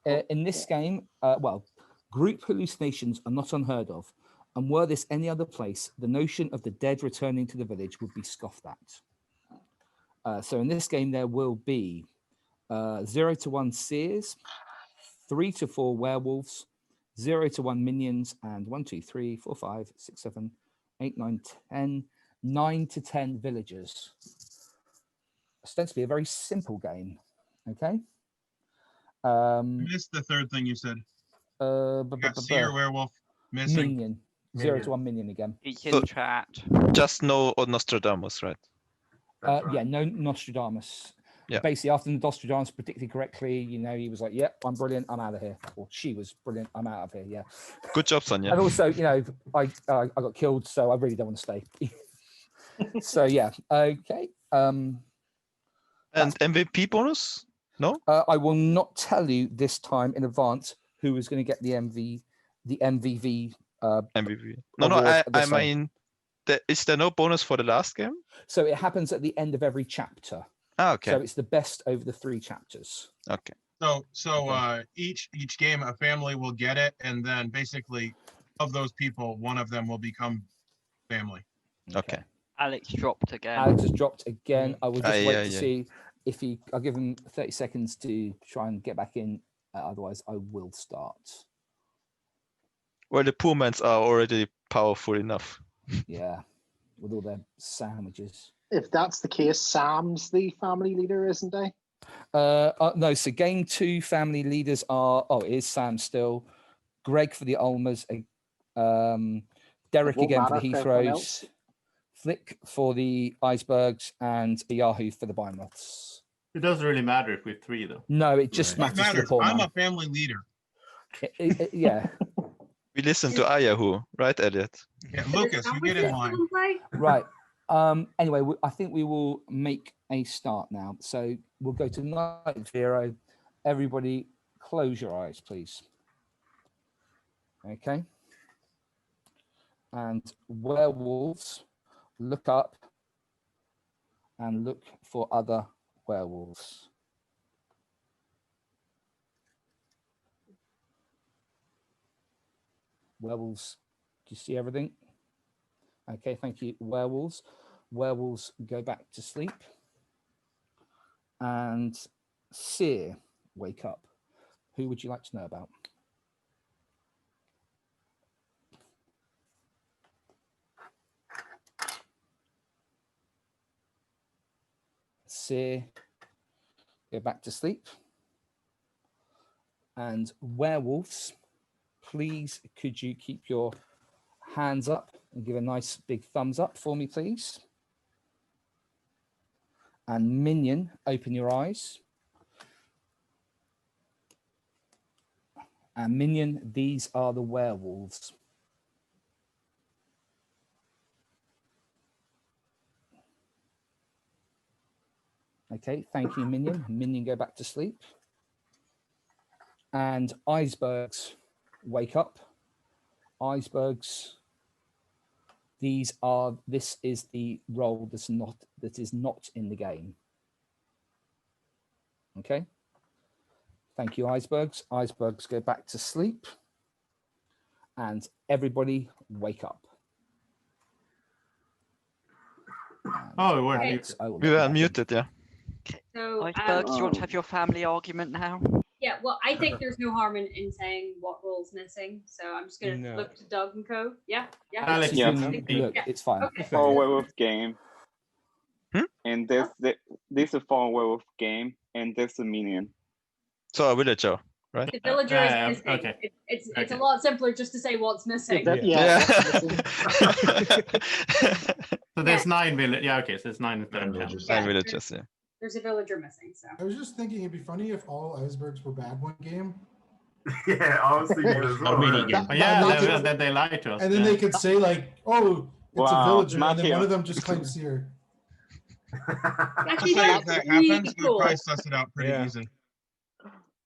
In this game, well, group hallucinations are not unheard of, and were this any other place, the notion of the dead returning to the village would be scoffed at. So in this game, there will be 0 to 1 seers, 3 to 4 werewolves, 0 to 1 minions, and 1, 2, 3, 4, 5, 6, 7, 8, 9, 10, 9 to 10 villagers. Ostensibly a very simple game. Okay. I missed the third thing you said. Seer, werewolf, missing. Minion. 0 to 1 minion again. It's in chat. Just no Nostradamus, right? Yeah, no Nostradamus. Yeah. Basically, after Nostradamus predicted correctly, you know, he was like, "Yep, I'm brilliant. I'm out of here." Or she was brilliant. I'm out of here. Yeah. Good job, Sonia. And also, you know, I got killed, so I really don't want to stay. So yeah, okay. And MVP bonus? No. I will not tell you this time in advance who is going to get the MVV. MVP. No. I mean, is there no bonus for the last game? So it happens at the end of every chapter. Ah, okay. So it's the best over the 3 chapters. Okay. So each game a family will get it, and then basically of those people, one of them will become family. Okay. Alex dropped again. Alex has dropped again. I will just wait to yeah. see if he. I'll give him 30 seconds to try and get back in. Otherwise, I will start. Well, the poor mans are already powerful enough. Yeah, with all their sandwiches. If that's the case, Sam's the family leader, isn't he? No, so game 2 family leaders are, it is Sam still, Greg for the Ulmers, Derek again for the Heathrows, Flick for the Icebergs, and Yahoo for the Bimoths. It doesn't really matter if we're 3, though. No, it just matters for the poor I'm man. a family leader. Yeah. We listen to Yahoo, right, Elliot? Yeah, Lucas, you get in line. Right. Anyway, I think we will make a start now. So we'll go to night 0. Everybody close your eyes, please. Okay. And werewolves, look up and look for other werewolves. Werewolves, do you see everything? Okay, thank you. Werewolves. Werewolves go back to sleep. And Seer, wake up. Who would you like to know about? Seer, go back to sleep. And werewolves, please, could you keep your hands up and give a nice big thumbs up for me, please? And Minion, open your eyes. And Minion, these are the werewolves. Okay, thank you, Minion. Minion, go back to sleep. And Icebergs, wake up. Icebergs, this is the role that is not in the game. Okay. Thank you, Icebergs. Icebergs, go back to sleep. And everybody wake up. Oh, we weren't Alex, muted. We were muted, yeah. So, Iceberg, do you want to have your family argument now? yeah, well, I think there's no harm in saying what role's missing. So I'm just going to look to Doug and co. Yeah. Alex, You yeah. can look, it's fine. Okay. For werewolf game. Hmm? And this is for werewolf game, and this is a minion. So a villager, right? The villager is missing. okay. It's a lot simpler just to say what's missing. Yeah. So there's 9 villagers. Yeah, okay, so it's 9 instead of 10. villagers. 9 villagers, yeah. There's a villager missing, so. I was just thinking it'd be funny if all icebergs were bad one game. Yeah, I was thinking as well. Oh, yeah, then they lied to us. And then they could say like, oh, it's a Wow, villager, and then Matthew. one of them just claims seer. Actually, If that's that really happens, we'll cool. probably suss it out pretty easy.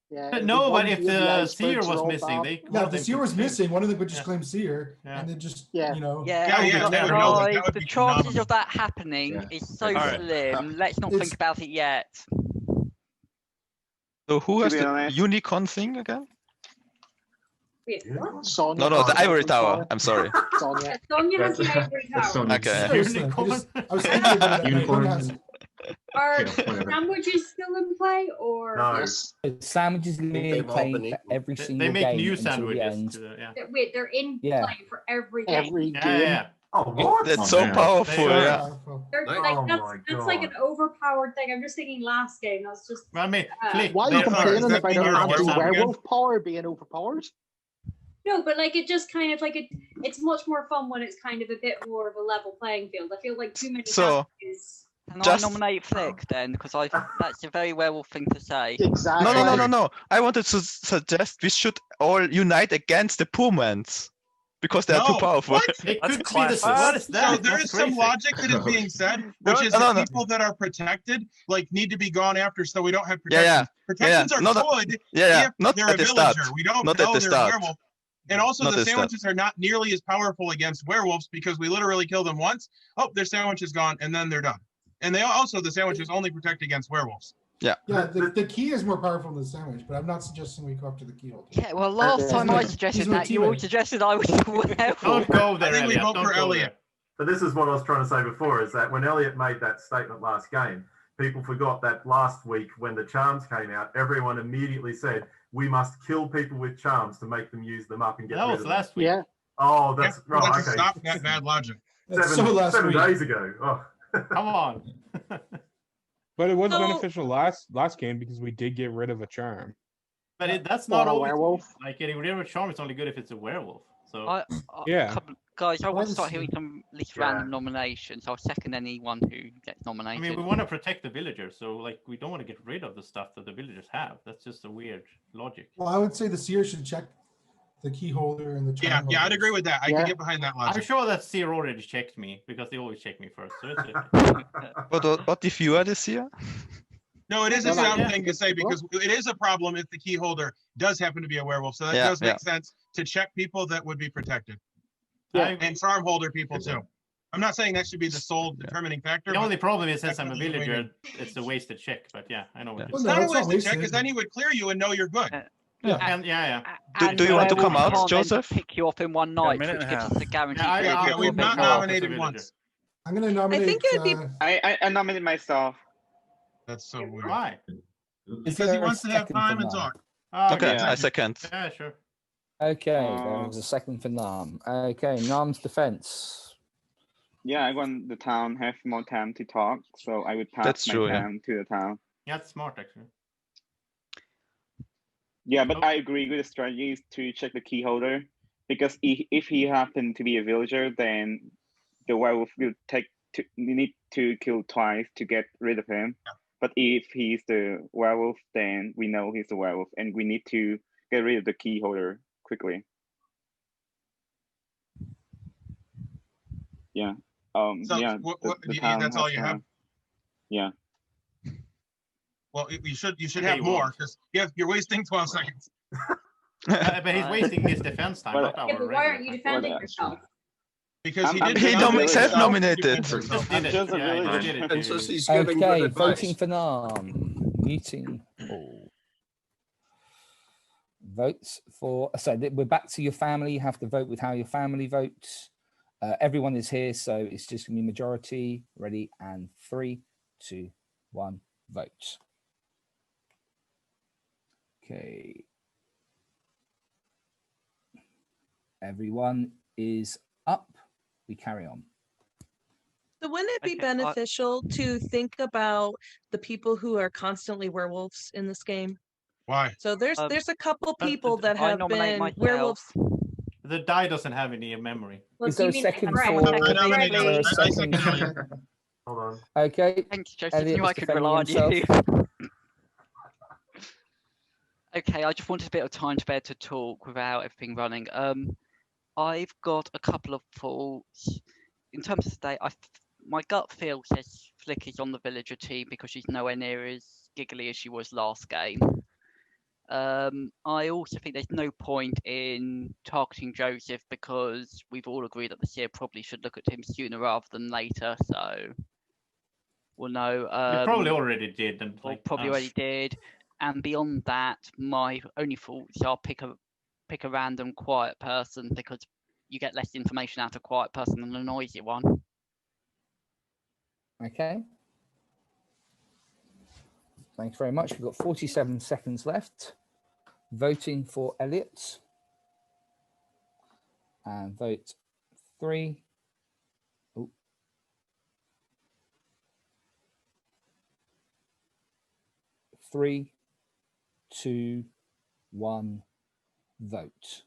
Yeah, But no, but if the seer icebergs was roll missing, back. they Yeah, if the seer was missing, one of them would just Yeah. claim seer, Yeah. and then just, Yeah. you know. Yeah, Yeah, but they would know that. That guys, would the be chances phenomenal. of that happening is so Alright. slim. Let's not It's- think about it yet. So who To has be the honest- unicorn thing again? Wait, what? Sonya No, has the ivory the tower. I'm sorry. Sonya. Sonya has the That's- ivory that's tower. Sonya. Okay. Seriously, I was thinking about it. I think Unicorn. that's- Are Yeah, whatever. sandwiches still in play, or No. Yes. Sandwiches will be they've all playing been for eaten. every They single make game new until the sandwiches. end. Yeah. wait, they're in Yeah. play for every game. Every Yeah, game. yeah. Oh, what? That's Oh, so man. powerful. They are. Yeah. Powerful. They're Oh like my that's like an God. overpowered thing. I'm just thinking last game. That's just I mean, Flick, Why are they you complaining Does that about mean you're a an werewolf again? anti-werewolf power being overpowered? no, but like it just kind of like it's much more fun when it's kind of a bit more of a level playing field. I feel like too many So- sandwiches. Can Just- I nominate Flick then? Because that's a very werewolf thing to say. Exactly. No. I wanted to suggest we should all unite against the poor mans because they are too No, powerful. what? It That's could be the classist. what is that? So there That's is some crazy. logic that is being said, which is No, that no. people that are protected like need to be gone after, so we don't have Yeah, protections. yeah. Protections Yeah, are not at- good Yeah. if Not they're at a the start. villager. We don't Not at know the they're start. a werewolf. And also Not the at the start. sandwiches are not nearly as powerful against werewolves because we literally kill them once. Oh, their sandwich is gone, and then they're done. And they also the sandwiches only protect against werewolves. Yeah, the key is more powerful than the sandwich, but I'm not suggesting we go up to the keyhole. Yeah, well, last Yeah. time I He's suggested my that, you all teammate. suggested I was a werewolf. Don't go there, I think we Elliot. vote Don't for go Elliot. there. But this is what I was trying to say before, is that when Elliot made that statement last game, people forgot that last week when the charms came out, everyone immediately said, we must kill people with charms to make them use them up and get That rid was of them. last week. Yeah. Oh, that's Yeah, right. let's Okay. stop that bad logic. That's so last 7 week. days ago. Oh. Come on. But it was So- beneficial last game because we did get rid of a charm. But that's For not a always werewolf. like getting rid of a charm is only good if it's a werewolf. So Yeah. Guys, I want to Let's start see. hearing some at least Yeah. random nominations. I'll second anyone who gets I nominated. mean, we want to protect the villagers, so like we don't want to get rid of the stuff that the villagers have. That's just a weird logic. Well, I would say the seer should check the key holder and the Yeah, charm yeah, I'd holders. agree with that. I Yeah. can get behind that I'm logic. sure that Seer already checked me because they always check me first. So it's okay. What if you are the seer? No, it is a Well, sound yeah. thing to say because it is a problem if the key holder does happen to be a werewolf. So that Yeah, does make yeah. sense to check people that would be protected Yeah. and charm holder people too. I'm not saying that should be the sole determining factor. The but only problem is since I'm a Definitely the way villager, it's a wasted check. But yeah, I know what Yeah. you're Well, It's no, not a it's not wasted check because wasted. then he would clear you and know you're good. Yeah. And yeah. Do you want to come werewolves out, can't then Joseph? Pick you off in one night, minute which and a gives half. us a guarantee. Yeah, to I- pick you Yeah, up we've a bit not more. nominated Villager. once. I'm going to nominate. think it would be- I nominated myself. That's so weird. Why? Is Because there he a wants to have second time for and Nam? talk. Oh, Okay, Yeah. I second. Yeah, sure. Okay, there was a second for Nam. Okay, Nam's defense. Yeah, I want the town have more time to talk, so I would pass That's my true, yeah. time to the town. Yeah, that's smart actually. Yeah, but Oh. I agree with the strategy is to check the key holder because if he happened to be a villager, then the werewolf will need to kill twice to get rid of him. But if he's the werewolf, then we know he's the werewolf, and we need to get rid of the key holder quickly. Yeah. So Yeah. that's all you have. Yeah. Well, you should Okay, have you more won't. because you're wasting 12 seconds. But he's wasting his defense time, But- not our Yeah, but why aren't you regular time. defending Well, yourself? Because he I'm did. just a villager. Self-nominated. Just I'm did it. just a Yeah, he villager. did it. And so dude. he's giving Okay, good advice. voting for Nam. Meeting all. Votes for. So we're back to your family. You have to vote with how your family votes. Everyone is here, so it's just gonna be majority. Ready, and 3, 2, 1, vote. Okay. Everyone is up. We carry on. So wouldn't it be Okay, beneficial to think about the people who are constantly werewolves in this game? Why? So there's a couple but people that I have nominate been myself. werewolves. The die doesn't have any memory. Well, Is there you a mean second Brett, for? like I nominate Is there a Elliot. I second second? Elliot. Hold on. Okay. Thank you, Joseph. Elliot Knew was I could defending rely on you. himself. Okay, I just wanted a bit of time spare to talk without everything running. I've got a couple of thoughts. In terms of state, my gut feel says Flick is on the villager team because she's nowhere near as giggly as she was last game. I also think there's no point in targeting Joseph because we've all agreed that the seer probably should look at him sooner rather than later. So we'll know. They probably already did, and Or like probably already did. And beyond that, my only thoughts are pick a random quiet person, because you get less information out of a quiet person than a noisy one. Okay. Thanks very much. We've got 47 seconds left. Voting for Elliot. And vote 3. Oh. 3, 2, 1, vote.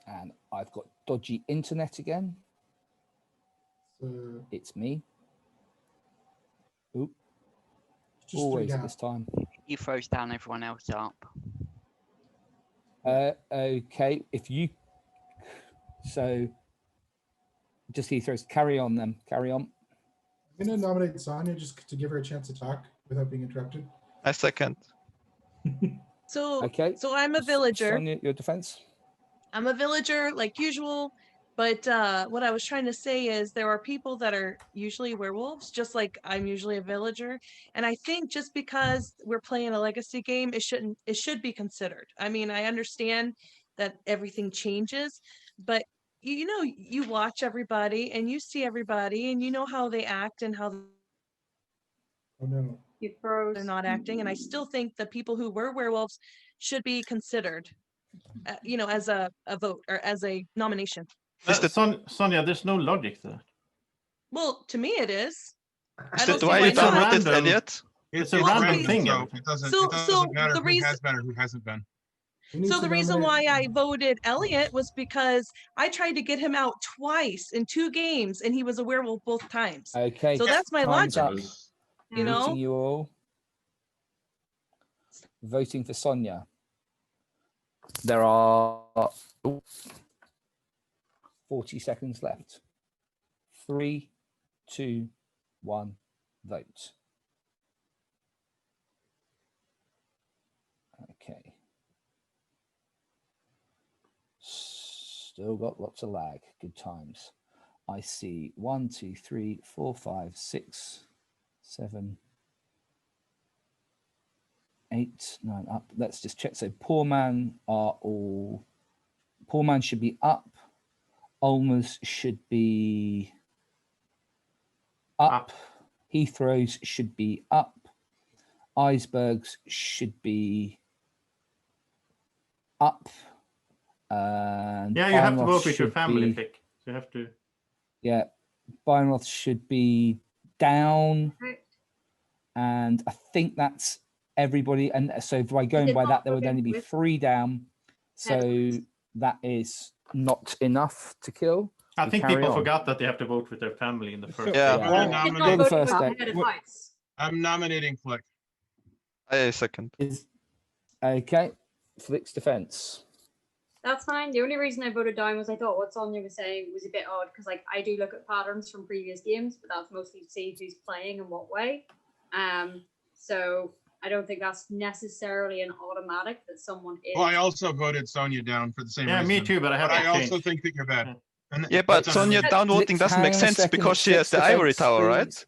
And I've got dodgy internet again. It's me. Oop. Just Always three at this time. He throws down everyone else up. Okay, if you... So, just he throws, carry on then, carry on. I'm going to nominate Sonia just to give her a chance to talk without being interrupted. I second. So, Okay. so I'm a villager. Sonia, your defense? I'm a villager like usual, but what I was trying to say is there are people that are usually werewolves, just like I'm usually a villager. And I think just because we're playing a legacy game, it should be considered. I mean, I understand that everything changes, but you know, you watch everybody and you see everybody and you know how they act and how Oh no. they're not acting. And I still think the people who were werewolves should be considered, you know, as a vote or as a nomination. Sonia, there's no logic to that. Well, to me it is. Is that why you downvoted Elliot? It's a random thing. So it doesn't matter who has been or who hasn't been. So the reason why I voted Elliot was because I tried to get him out twice in 2 games and he was a werewolf both times. Okay. So that's my time's logic. up. You know? Voting you all. Voting for Sonia. There are 40 seconds left. 3, 2, 1, vote. Okay. Still got lots of lag. Good times. I see 1, 2, 3, 4, 5, 6, 7, 8, 9 up. Let's just check. So poor man should be up. Olmers should be up. Heathrows should be up. Icebergs should be up. And yeah, you have to Beinroth vote with your should family be- pick. You have to. Yeah, Beinroth should be down. Right. And I think that's everybody. And so by going by that, there would only be 3 down. So that is not enough to kill. I We think carry people on. forgot that they have to vote with their family in the first. Yeah. You're the first day. I'm nominating Flick. I second. Okay, Flick's defense. That's fine. The only reason I voted down was I thought what Sonia was saying was a bit odd because, like, I do look at patterns from previous games, but that's mostly to see who's playing and what way. So I don't think that's necessarily an automatic that someone is. Well, I also voted Sonia down for the same reason. me too, but I have But to I also change. think that you're bad. And Yeah, but that's Sonia understandable. downvoting doesn't make Hang on a sense second, because she has Flick's the ivory defense, tower, right? please.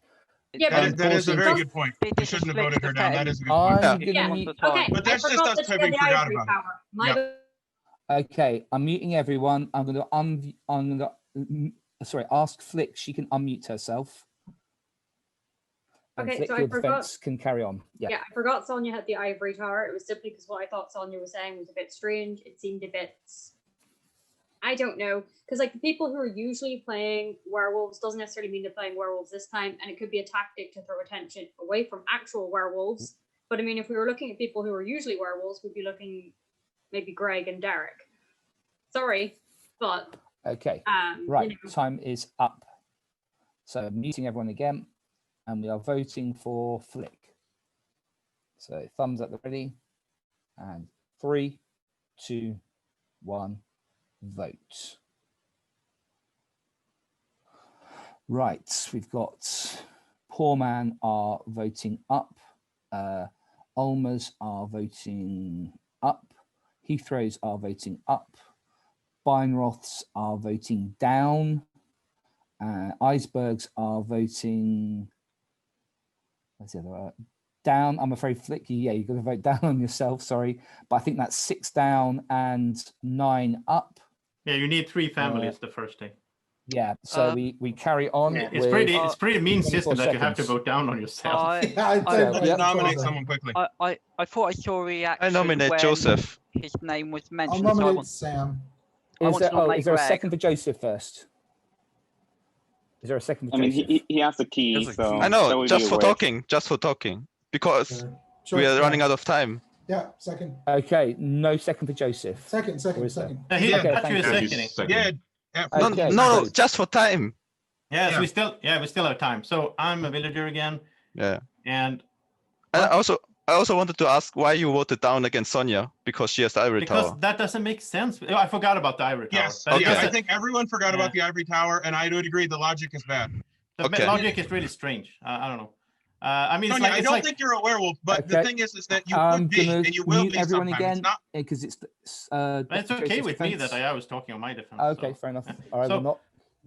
Yeah, That is a very good point. You This is shouldn't have Flick's voted her down. That defense. is a good point. I'm Yeah. gonna mute. Okay, But that's I just forgot us that she had having the forgot ivory about it. power. My Yep. Okay, I'm muting everyone. I'm gonna sorry, ask Flick. She can unmute herself. And Okay, Flick, so I your forgot- defense can carry on. Yeah. Yeah, I forgot Sonia had the ivory tower. It was simply because what I thought Sonia was saying was a bit strange. It seemed a bit, I don't know, because like the people who are usually playing werewolves doesn't necessarily mean they're playing werewolves this time, and it could be a tactic to throw attention away from actual werewolves. But I mean, if we were looking at people who are usually werewolves, we'd be looking maybe Greg and Derek. Sorry, but Okay. you Right. know. Time is up. So I'm muting everyone again, and we are voting for Flick. So thumbs up, ready, and 3, 2, 1, vote. Right, we've got Poor Man are voting up. Ulmers are voting up. Heathrows are voting up. Beinroths are voting down. Icebergs are voting Where's the other? Down. I'm afraid, Flick. Yeah, you've got to vote down on yourself. Sorry, but I think that's 6 down and 9 up. Yeah, you need 3 families the first day. Yeah, so we carry on. It's pretty mean system that you have to vote down on yourself. Nominate someone quickly. I thought I saw a reaction. I nominate when Joseph. His name was I'll mentioned. So I nominate want, Sam. I want to nominate Is there a Greg. second for Joseph first? Is there a second for I mean, Joseph? he has the key, so I that know, would just be for a wish. talking, because Sure, we are yeah. running out of time. Yeah, second. Okay, no second for Joseph. Second. Or is there? Second. He Okay, Matthew thank is you. seconding. Okay, No, good. just for time. Yes, Yeah. we still have time. So I'm a villager again. Yeah. And I also wanted to ask why you voted down against Sonia, because she has the ivory because tower. that doesn't make sense. I forgot about the ivory tower. Yes, But yeah, just I think everyone forgot about the ivory tower, and I would agree the logic is bad. the Okay. logic is really strange. I don't know. I mean, it's Sonia, like I it's don't like think you're a werewolf, but the Okay. thing is that you I'm could be, gonna and you will mute be everyone sometimes. again It's not. because it's it's okay Joseph's with me defense. that I was talking on my defense. Okay, so. fair enough. All right, So- we're not.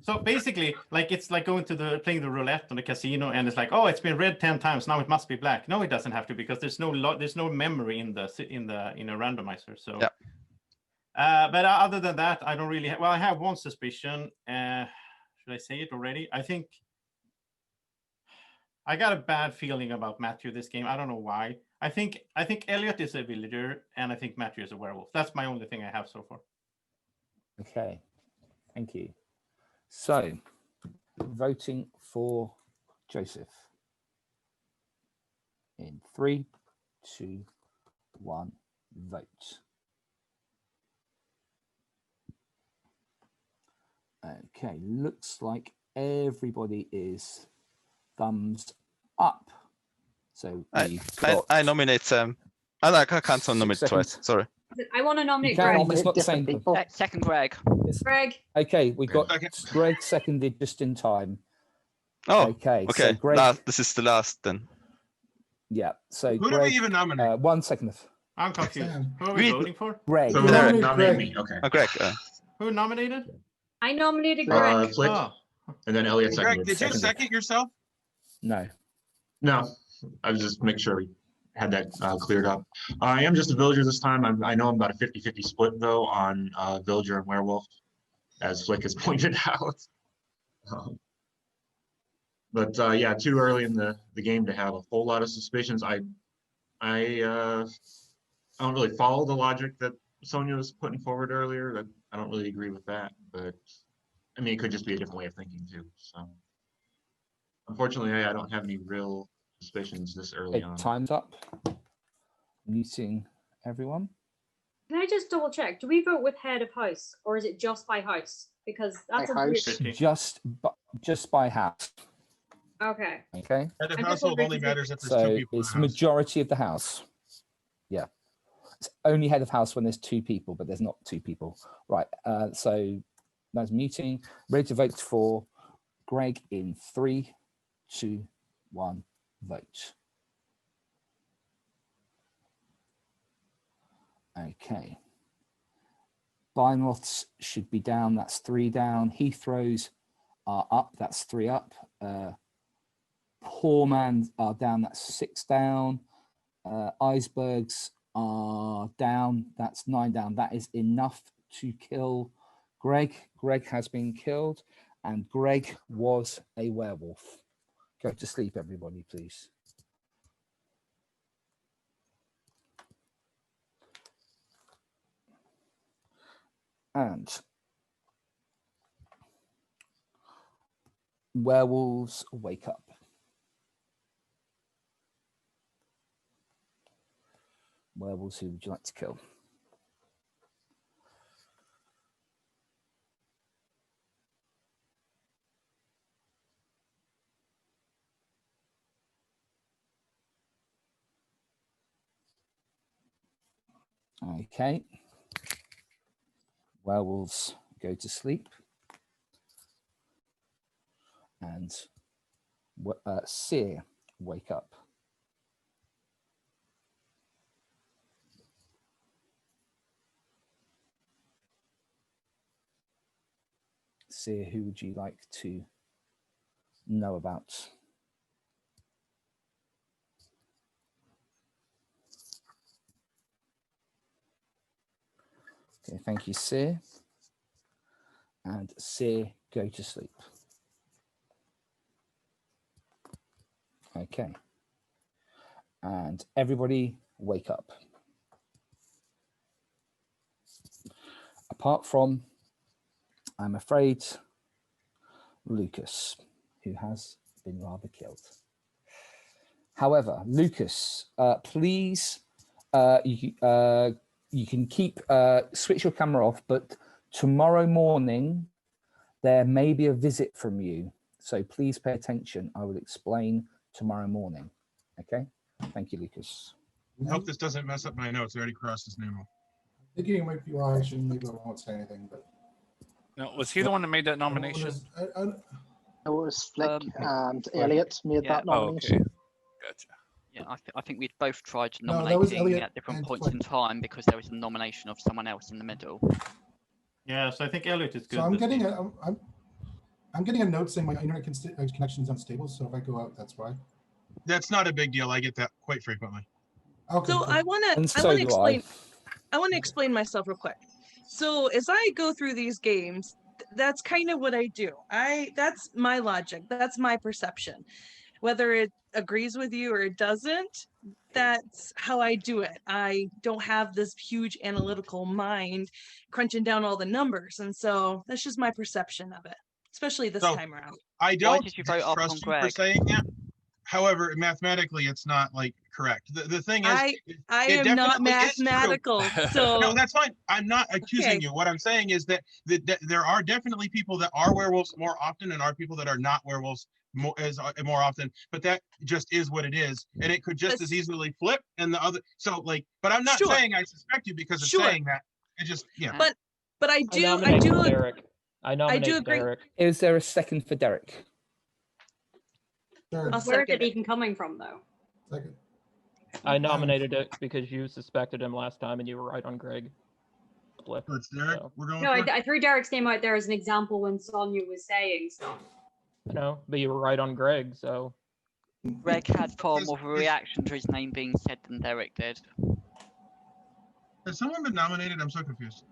So basically, like it's like going to playing the roulette on the casino, and it's like, oh, it's been red 10 times. Now it must be black. No, it doesn't have to, because there's no memory in the randomizer. So, yeah. But other than that, I don't really. Well, I have one suspicion. Should I say it already? I think I got a bad feeling about Matthew this game. I don't know why. I think Elliot is a villager, and I think Matthew is a werewolf. That's my only thing I have so far. Okay, thank you. So, voting for Joseph in 3, 2, 1, vote. Okay, looks like everybody is thumbs up. So I nominate Sam. I can't nominate twice. seconds. Sorry. I want to nominate can, Greg. it's not the same. Second Greg. Greg. Okay, we got Greg seconded just in time. Oh, okay. okay. So Greg, This is the last then. yeah. So Who Greg, do we even nominate? 1 second. I'm confused. Sam. Who are we voting for? Greg. So Nominate nominate Greg. me. Okay. Greg. Who nominated? I nominated Greg. Flick, Oh, and then Elliot Greg, seconded. did you second yourself? No. No, I was just make sure we had that cleared up. I am just a villager this time. I know I'm about a 50-50 split though on villager and werewolf, as Flick has pointed out. But yeah, too early in the game to have a whole lot of suspicions. I don't really follow the logic that Sonia was putting forward earlier. That I don't really agree with that, but I mean, it could just be a different way of thinking too. So unfortunately, I don't have any real suspicions this early Okay, on. time's up. Muting everyone. Can I just double check? Do we vote with head of house, or is it just by house? Because that's a By weird... house. Just by house. Okay. Okay. Head of I'm just household wondering only if matters if there's So two people in it's the house. majority of the house. Yeah. It's only head of house when there's 2 people, but there's not 2 people. Right. So that's muting. Ready to vote for Greg in 3, 2, 1, vote. Okay. Binoths should be down. That's 3 down. Heathrows are up. That's 3 up. Poor man are down. That's 6 down. Icebergs are down. That's 9 down. That is enough to kill Greg. Greg has been killed, and Greg was a werewolf. Go to sleep, everybody, please. And werewolves wake up. Werewolves, who would you like to kill? Okay. Werewolves go to sleep. And Seer wake up. Seer, who would you like to know about? Okay, thank you, Seer. And Seer, go to sleep. Okay. And everybody wake up. Apart from, I'm afraid, Lucas, who has been rather killed. However, Lucas, please, you can keep switch your camera off, but tomorrow morning there may be a visit from you, so please pay attention. I will explain tomorrow morning. Okay, thank you, Lucas. I hope this doesn't mess up my notes. I already crossed his name off. Thinking it might be wrong. Actually, maybe I won't say anything. But No, was he the one that made that nomination? It was Flick and Elliot made that Oh, nomination. okay. Gotcha. Yeah, I think we'd both tried No, that was nominating Elliot at different and points Flick. in time because there was a nomination of someone else in the middle. Yeah, so I think Elliot is good. So I'm this getting game. I'm getting a note saying my internet connection is unstable. So if I go out, that's why. That's not a big deal. I get that quite frequently. Okay. So cool. I want And to so do explain. I want to explain myself real quick. So as I go through these games, that's kind of what I do. That's my logic. That's my perception. Whether it agrees with you or it doesn't, that's how I do it. I don't have this huge analytical mind crunching down all the numbers. And so that's just my perception of it, especially this So, time around. I don't did you vote up on trust you for Greg? saying that. However, mathematically, it's not like correct. The thing is, I it am not definitely is true. mathematical. So No, that's fine. I'm not accusing Okay. you. What I'm saying is that there are definitely people that are werewolves more often and are people that are not werewolves more often. But that just is what it is, and it could just as easily flip. And the other, so like, but I'm not Sure. saying I suspect you because of Sure. saying that. It just, yeah. But I do Derek. I nominate agree. Derek. Is there a second for Derek? Sure. I'll Where's second it it. even coming from, though? Second. I nominated it because you suspected him last time and you were right on Greg. Flip. So it's Derek. So, We're going. No, for it? I threw Derek's name out there as an example when Sonia was saying stuff. no, but you were right on Greg, so Greg had far more of a reaction to his name being said than Derek did. Has someone been nominated? I'm so confused.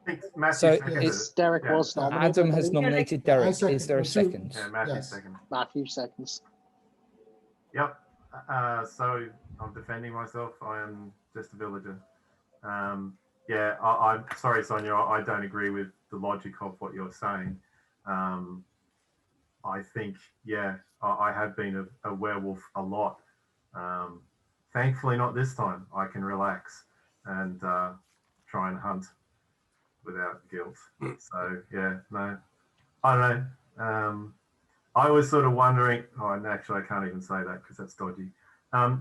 So Yes, Derek was nominated. Adam has I believe. nominated I Derek. second. Is there a Well, two- second? Yeah, Matthew Yes. second. Matthew seconds. Yep. So I'm defending myself. I am just a villager. Yeah, I'm sorry, Sonia. I don't agree with the logic of what you're saying. I think, yeah, I have been a werewolf a lot. Thankfully, not this time. I can relax and try and hunt without guilt. So, yeah, no, I don't know. I was sort of wondering, oh, and actually I can't even say that because that's dodgy.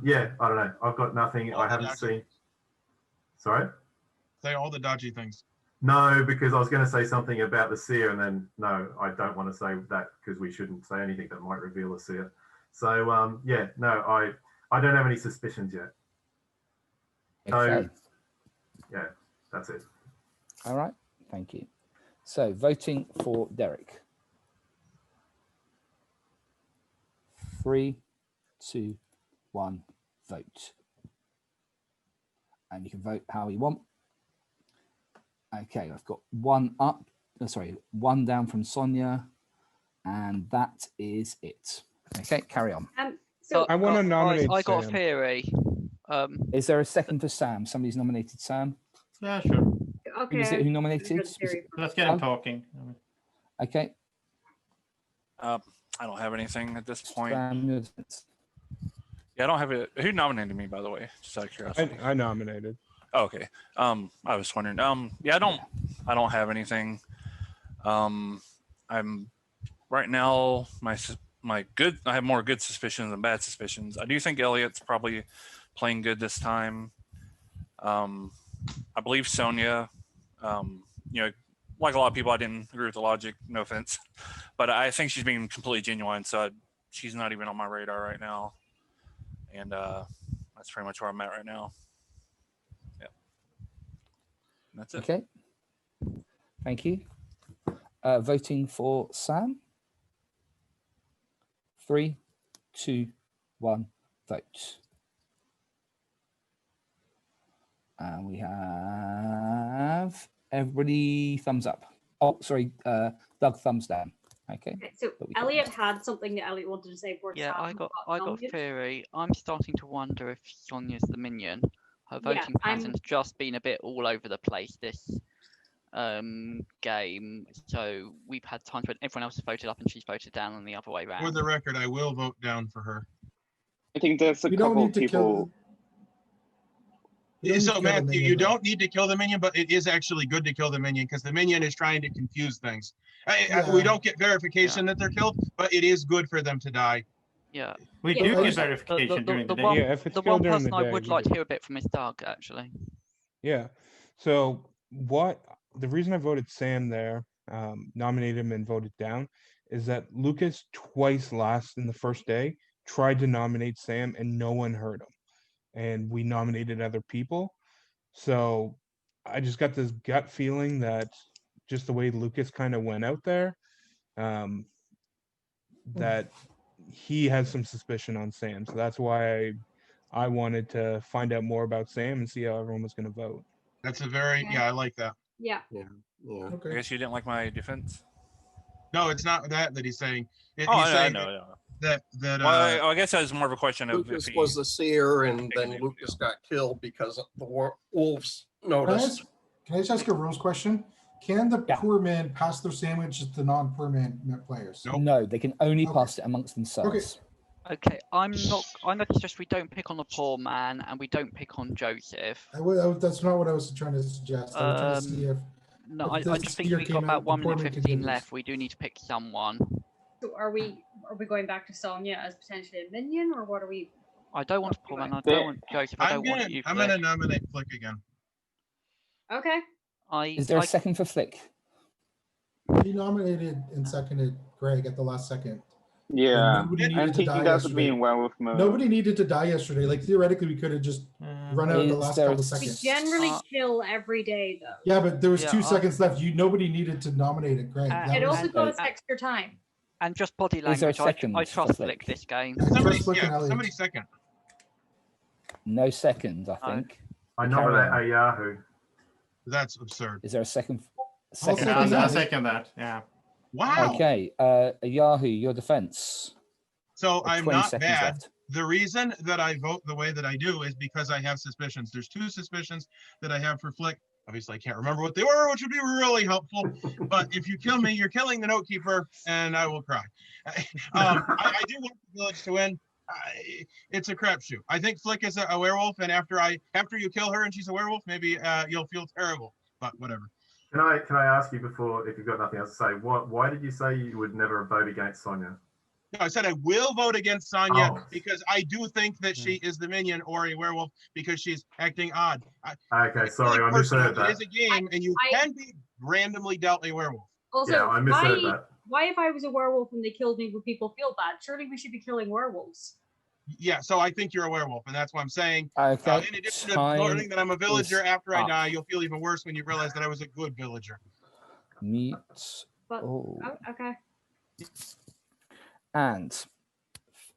Yeah, I don't know. I've got nothing. I haven't seen. Sorry? Say all the dodgy things. No, because I was going to say something about the seer, and then no, I don't want to say that because we shouldn't say anything that might reveal a seer. So yeah, no, I don't have any suspicions yet. Okay. So yeah, that's it. All right. Thank you. So voting for Derek. 3, 2, 1, vote. And you can vote how you want. Okay, I've got one up. One down from Sonia, and that is it. Okay, carry on. So I want to nominate I got a Sam. theory. Is there a second for Sam? Somebody's nominated Sam. Yeah, sure. Okay. Who was it who nominated? Good theory. Let's get him talking. Okay. I don't have anything at this point. Sam, Yeah, I don't have it. Who nominated me, by the way? Just out of curiosity. I nominated. Oh, okay. I was wondering. Yeah, I don't have anything. I'm right now. I have more good suspicions than bad suspicions. I do think Elliot's probably playing good this time. I believe Sonia. Like a lot of people, I didn't agree with the logic. No offense, but I think she's being completely genuine. So she's not even on my radar right now, and that's pretty much where I'm at right now. That's it. Okay. Thank you. Voting for Sam. 3, 2, 1, vote. And we have Everybody thumbs up. Oh, sorry, Doug, thumbs down. Okay. Okay, so But we can't. Elliot had something that Elliot wanted to say before. Yeah, Sam I got a Sonia. theory. I'm starting to wonder if Sonia's the minion. Her Yeah, voting pattern's just been a bit all over the place this game. So we've had times when everyone else has voted up and she's voted down, and the other way around. For the record, I will vote down for her. I think there's a You don't couple need to people. kill. You don't need to So kill the Matthew, minion, you though. don't need to kill the minion, but it is actually good to kill the minion because the minion is trying to confuse things. We don't get verification that they're killed, but it is good for them to die. Yeah, We Yeah, do but get verification during the day. one, Yeah, if it's the killed one during person the I day, would we like do. to hear a bit from is Doug, actually. Yeah. So the reason I voted Sam there, nominated him and voted down, is that Lucas twice last in the first day tried to nominate Sam and no one heard him. And we nominated other people. So I just got this gut feeling that just the way Lucas kind of went out there, that he has some suspicion on Sam. So that's why I wanted to find out more about Sam and see how everyone was going to vote. That's a very, yeah, I like that. Yeah. I Okay. guess you didn't like my defense. No, it's not that he's saying. Oh, He's I saying know. that Well, I guess that was more of a question of Lucas if he, was the seer, and then Lucas got killed because the wolves noticed. Can I just ask a Rose question? Can the poor man pass their sandwich to non-poor man players? No, they can only pass it amongst themselves. Okay, I'm not. I'm going to suggest we don't pick on the poor man and we don't pick on Joseph. That's not what I was trying to suggest. I was trying to see if. No, if I this just think seer we've came got about out, the 1 poor minute man 15 continues. left. We do need to pick someone. So are we going back to Sonia as potentially a minion, or what are we? I don't want poor man. I don't want Joseph. I I'm don't want you. gonna Flick. nominate Flick again. Okay. Is there a second for Flick? He nominated and seconded Greg at the last second. Yeah, Nobody I'm needed to thinking die that would be yesterday. in werewolf mode. Nobody needed to die yesterday. Like theoretically, we could have just run out the Is last there couple a- We seconds. generally kill every day, though. Yeah, but there was Yeah, 2 seconds left. Nobody needed to nominate it, Greg. That It was- also got us extra time. And just body Is there a language. second I for trust Flick? Flick this game. Somebody, Flick and Elliot. somebody second. No second, I think. I Carry nominate on. a Yahoo. That's absurd. Is there a second? I'll Second. second I'll that. second that. Yeah. Wow. Okay, Yahoo, your defense. So With I'm 20 not seconds bad. left. The reason that I vote the way that I do is because I have suspicions. There's 2 suspicions that I have for Flick. Obviously, I can't remember what they were, which would be really helpful. But if you kill me, you're killing the note keeper, and I will cry. I do want the village to win. It's a crapshoot. I think Flick is a werewolf, and after you kill her and she's a werewolf, maybe you'll feel terrible. But whatever. Can I ask you before, if you've got nothing else to say, why did you say you would never vote against Sonia? No, I said I will vote against Sonia Oh. because I do think that she is the minion or a werewolf because she's acting odd. Okay, sorry, I misheard It is that. a game, and you can be randomly dealt a werewolf. Also, Yeah, I misheard that. why if I was a werewolf and they killed me would people feel bad? Surely we should be killing werewolves. Yeah, so I think you're a werewolf, and that's why I'm saying. Okay, In addition to time learning that I'm a villager is after I up. die, you'll feel even worse when you realize that I was a good villager. Mute. But Oh. okay. And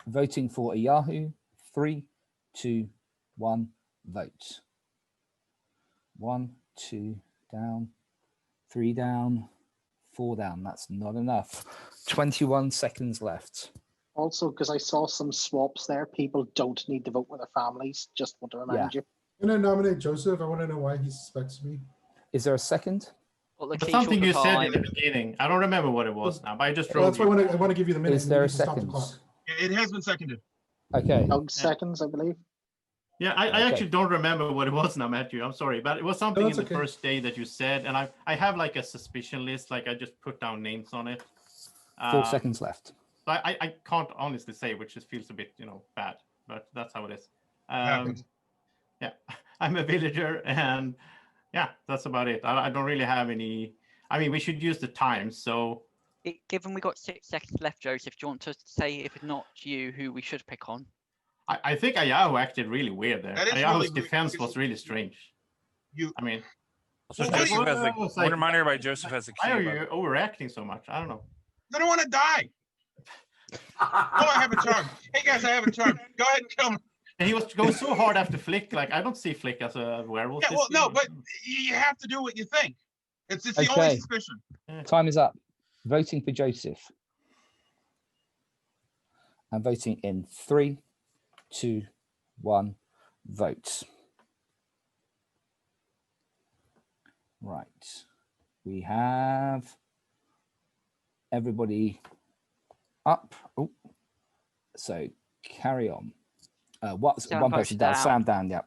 voting for a Yahoo. 3, 2, 1, vote. 1, 2, down. 3 down. 4 down. That's not enough. 21 seconds left. Also, because I saw some swaps there, people don't need to vote with their families. Just want to remind you. I'm going to nominate Joseph. I want to know why he suspects me. Is there a second? There's something you said in the beginning. I don't remember what it was now, but I just Well, wrote that's why I want to give you the minute. Is and there you a can stop the second? clock. Yeah, it has been seconded. Okay. Seconds, I believe. Yeah, I Okay. actually don't remember what it was now, Matthew. I'm sorry, but it was something in that's the okay. first day that you said, and I have like a suspicion list, like I just put down names on it. 4 seconds left. I can't honestly say, which just feels a bit, bad, but that's how it is. Happens. Yeah, I'm a villager, and yeah, that's about it. I don't really have any. I mean, we should use the time, so. Given we got 6 seconds left, Joseph, do you want to say, if it's not you, who we should pick on? I think Ayahu acted really weird there. That is Ayahu's really weird defense because was really strange. I mean, So Well, what do Joseph you- has the. Well, it's I want to like- remind everybody Joseph has the key. why are but- you overacting so much? I don't know. I don't want to die. Oh, I have a charm. Hey guys, I have a charm. Go ahead and kill me. And he was going so hard after Flick. Like, I don't see Flick as a werewolf. Yeah, this well, no, game. but you have to do what you think. It's the only Okay. suspicion. Time is up. Voting for Joseph. I'm voting in 3, 2, 1. Vote. Right. We have everybody up. Oh, so carry on. What's Sam one voted person down? down. Sam down. Yep.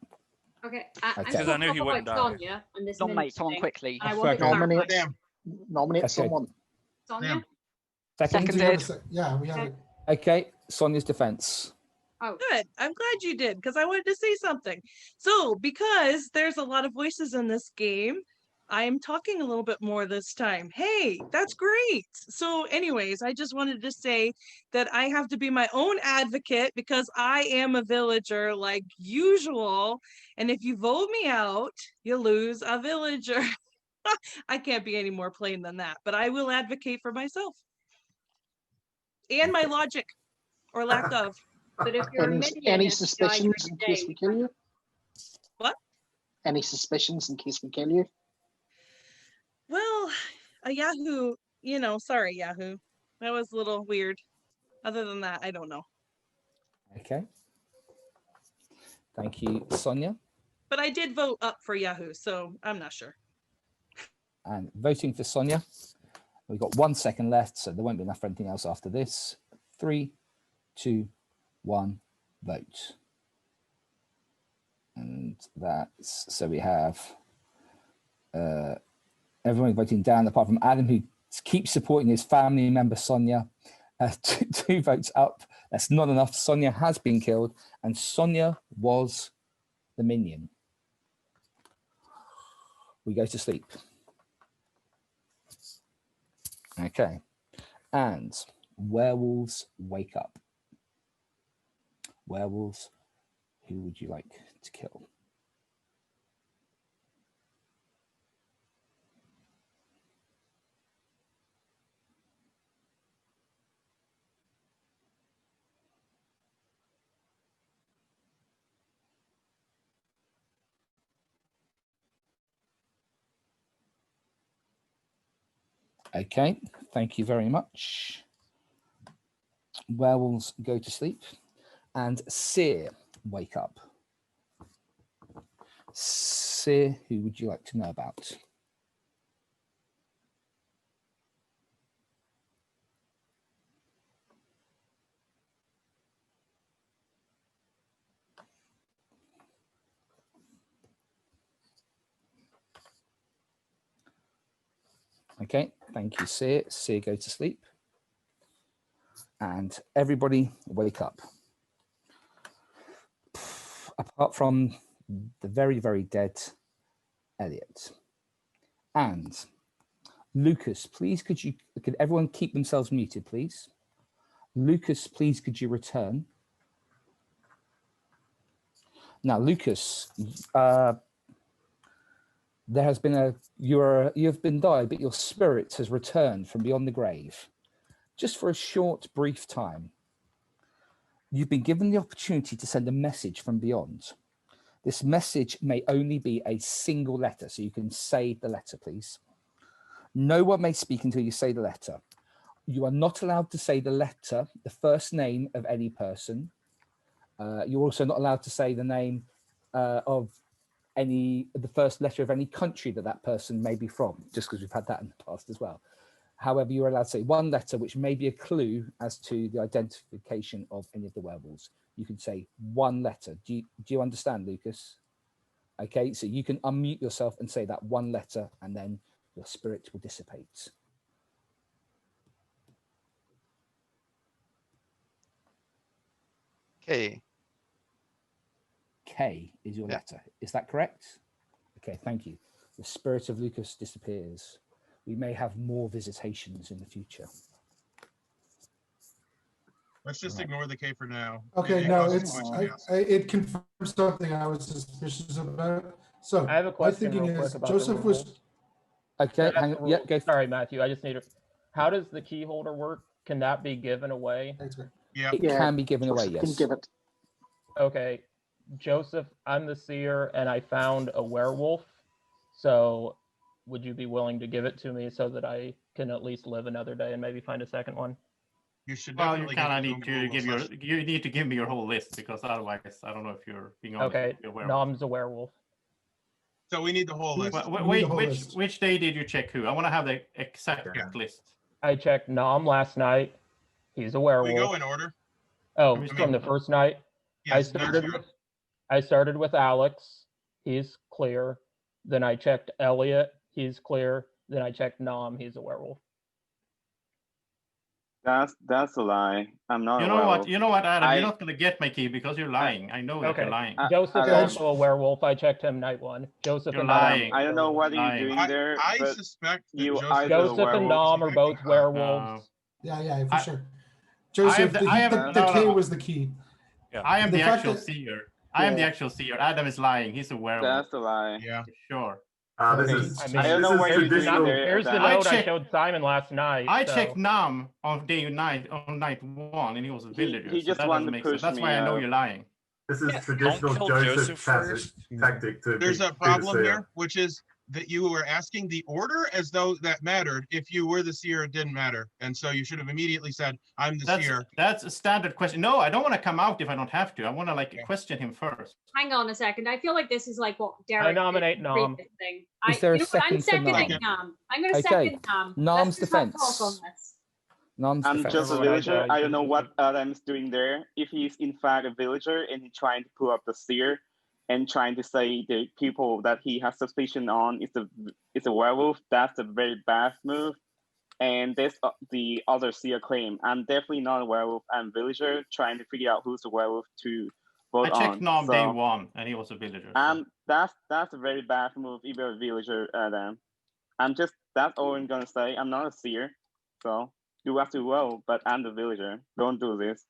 Okay. Okay. I'm Because still I knew he talking wouldn't about die. Sonia and this Nominate someone thing, quickly. and I want to Nominate, clarify. nominate Okay. someone. Sonia? Seconded. Yeah, we have it. Okay. Sonia's defense. Oh, good. I'm glad you did because I wanted to say something. So, because there's a lot of voices in this game, I am talking a little bit more this time. Hey, that's great. So, anyways, I just wanted to say that I have to be my own advocate because I am a villager like usual. And if you vote me out, you lose a villager. I can't be any more plain than that, but I will advocate for myself and my logic or lack of. But if you're a minion Any and you die suspicions during in the case day, we kill you? What? Any suspicions in case we kill you? Well, a Yahoo, sorry, Yahoo. That was a little weird. Other than that, I don't know. Okay. Thank you, Sonia. But I did vote up for Yahoo, so I'm not sure. And voting for Sonia. We've got 1 second left, so there won't be enough for anything else after this. 3, 2, 1, vote. And that's, so we have everyone voting down apart from Adam, who keeps supporting his family member Sonia. 2 votes up. That's not enough. Sonia has been killed, and Sonia was the minion. We go to sleep. Okay. And werewolves wake up. Werewolves, who would you like to kill? Okay, thank you very much. Werewolves go to sleep, and Seer wake up. Seer, who would you like to know about? Okay, thank you, Seer. Seer go to sleep. And everybody wake up. Apart from the very, very dead Elliot. And Lucas, please, could everyone keep themselves muted, please? Lucas, please, could you return? Now, Lucas, there has been you have been died, but your spirit has returned from beyond the grave. Just for a short, brief time. You've been given the opportunity to send a message from beyond. This message may only be a single letter, so you can say the letter, please. No one may speak until you say the letter. You are not allowed to say the letter, the first name of any person. You're also not allowed to say the name of the first letter of any country that person may be from, just because we've had that in the past as well. However, you're allowed to say one letter, which may be a clue as to the identification of any of the werewolves. You can say one letter. Do you understand, Lucas? Okay, so you can unmute yourself and say that one letter, and then your spirit will dissipate. K. K is your letter. Is that correct? Okay, thank you. The spirit of Lucas disappears. We may have more visitations in the future. Let's just ignore the K for now. Okay, It no, causes it's too much chaos. it confirms something I was suspicious about. So I have a my question thinking real quick is about Joseph the was rules. okay. That's Hang the on. Yeah, rules. go. Sorry, Matthew. I just need to. How does the key holder work? Can that be given away? Yeah, it can be given away. Joseph Yes. can give it. Okay, Joseph, I'm the seer, and I found a werewolf. So, would you be willing to give it to me so that I can at least live another day and maybe find a second one? You should Well, you definitely kind of get need to Google give your slash- you need to give me your whole list because otherwise I don't know if you're being honest. Okay, if you're a werewolf. Nom's a werewolf. So we need the whole list. Which day did you check who? I want to have the exact list. I checked Nom last night. He's a We werewolf. go in order. Oh, I from mean- the first night. Yes, there's your- I started with Alex. He's clear. Then I checked Elliot. He's clear. Then I checked Nom. He's a werewolf. That's a lie. I'm not. You a know werewolf. what? You know what, Adam? I- You're not gonna get my key because you're lying. I know that Okay. you're lying. Joseph is I- also a werewolf. I checked him night one. Joseph You're and lying. Nom. I don't know what you're Lying. doing there. I but suspect that you Joseph, either Joseph and werewolves- Nom are both werewolves. Yeah, for I- sure. Joseph, the- the, I have- the, no, K no. was the key. I am The the fact actual that- seer. I am the Yeah. actual seer. Adam is lying. He's a werewolf. That's a lie. Yeah. For sure. This Okay. is I mean, I don't know this why is you're doing traditional. there. Here's the Adam. note I checked- showed Simon last night. I so- checked Nam on night one, and he was a villager. he so just that wanted doesn't to make sense. push That's me why I know out. you're lying. This is Yeah, traditional don't kill Joseph Joseph tactic to There's be a problem seer. here, which is that you were asking the order as though that mattered. If you were the seer, it didn't matter, and so you should have immediately said, "I'm the seer." That's a standard question. No, I don't want to come out if I don't have to. I want to question him first. Hang on a second. I feel like this is like what Derek I did nominate in the Nom. previous thing. Is there a you know what? I'm second for seconding Nom? Nom. I'm going to Okay. second Nom. Nom's Let's just have defense. talk on this. Nom's I'm defense. just a Everyone villager. else, I don't know what Adam's doing there. If he's in fact a villager and he's trying to pull up the seer and trying to say the people that he has suspicion on is a werewolf, that's a very bad move. And that's the other seer claim. I'm definitely not a werewolf. I'm a villager trying to figure out who's the werewolf to vote I checked on. Nam day So, one, and he was a villager. so- that's a very bad move if you're a villager, Adam. That's all I'm gonna say. I'm not a seer, so do as you will, but I'm the villager. Don't do this.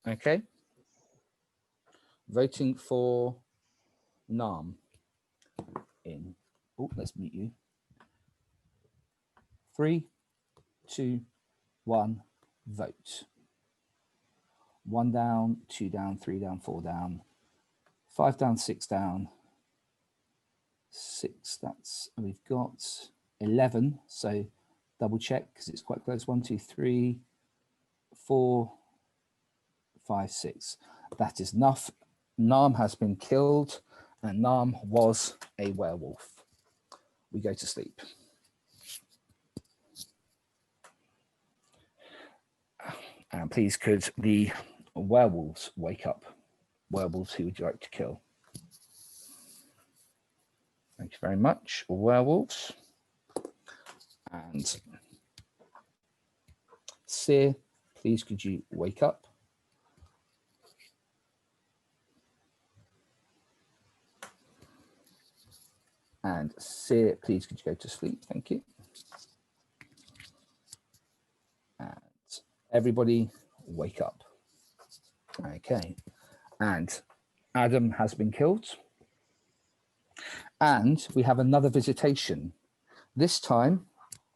Okay. Voting for Nam. In. Oh, let's mute you. 3, 2, 1, vote. 1 down, 2 down, 3 down, 4 down, 5 down, 6 down. 6, we've got 11. So double check because it's quite close. 1, 2, 3, 4, 5, 6. That is enough. Nam has been killed and Nam was a werewolf. We go to sleep. And please could the werewolves wake up? Werewolves, who would you like to kill? Thank you very much, werewolves. And Seer, please could you wake up? And Seer, please could you go to sleep? Thank you. And everybody wake up. Okay. And Adam has been killed. And we have another visitation. This time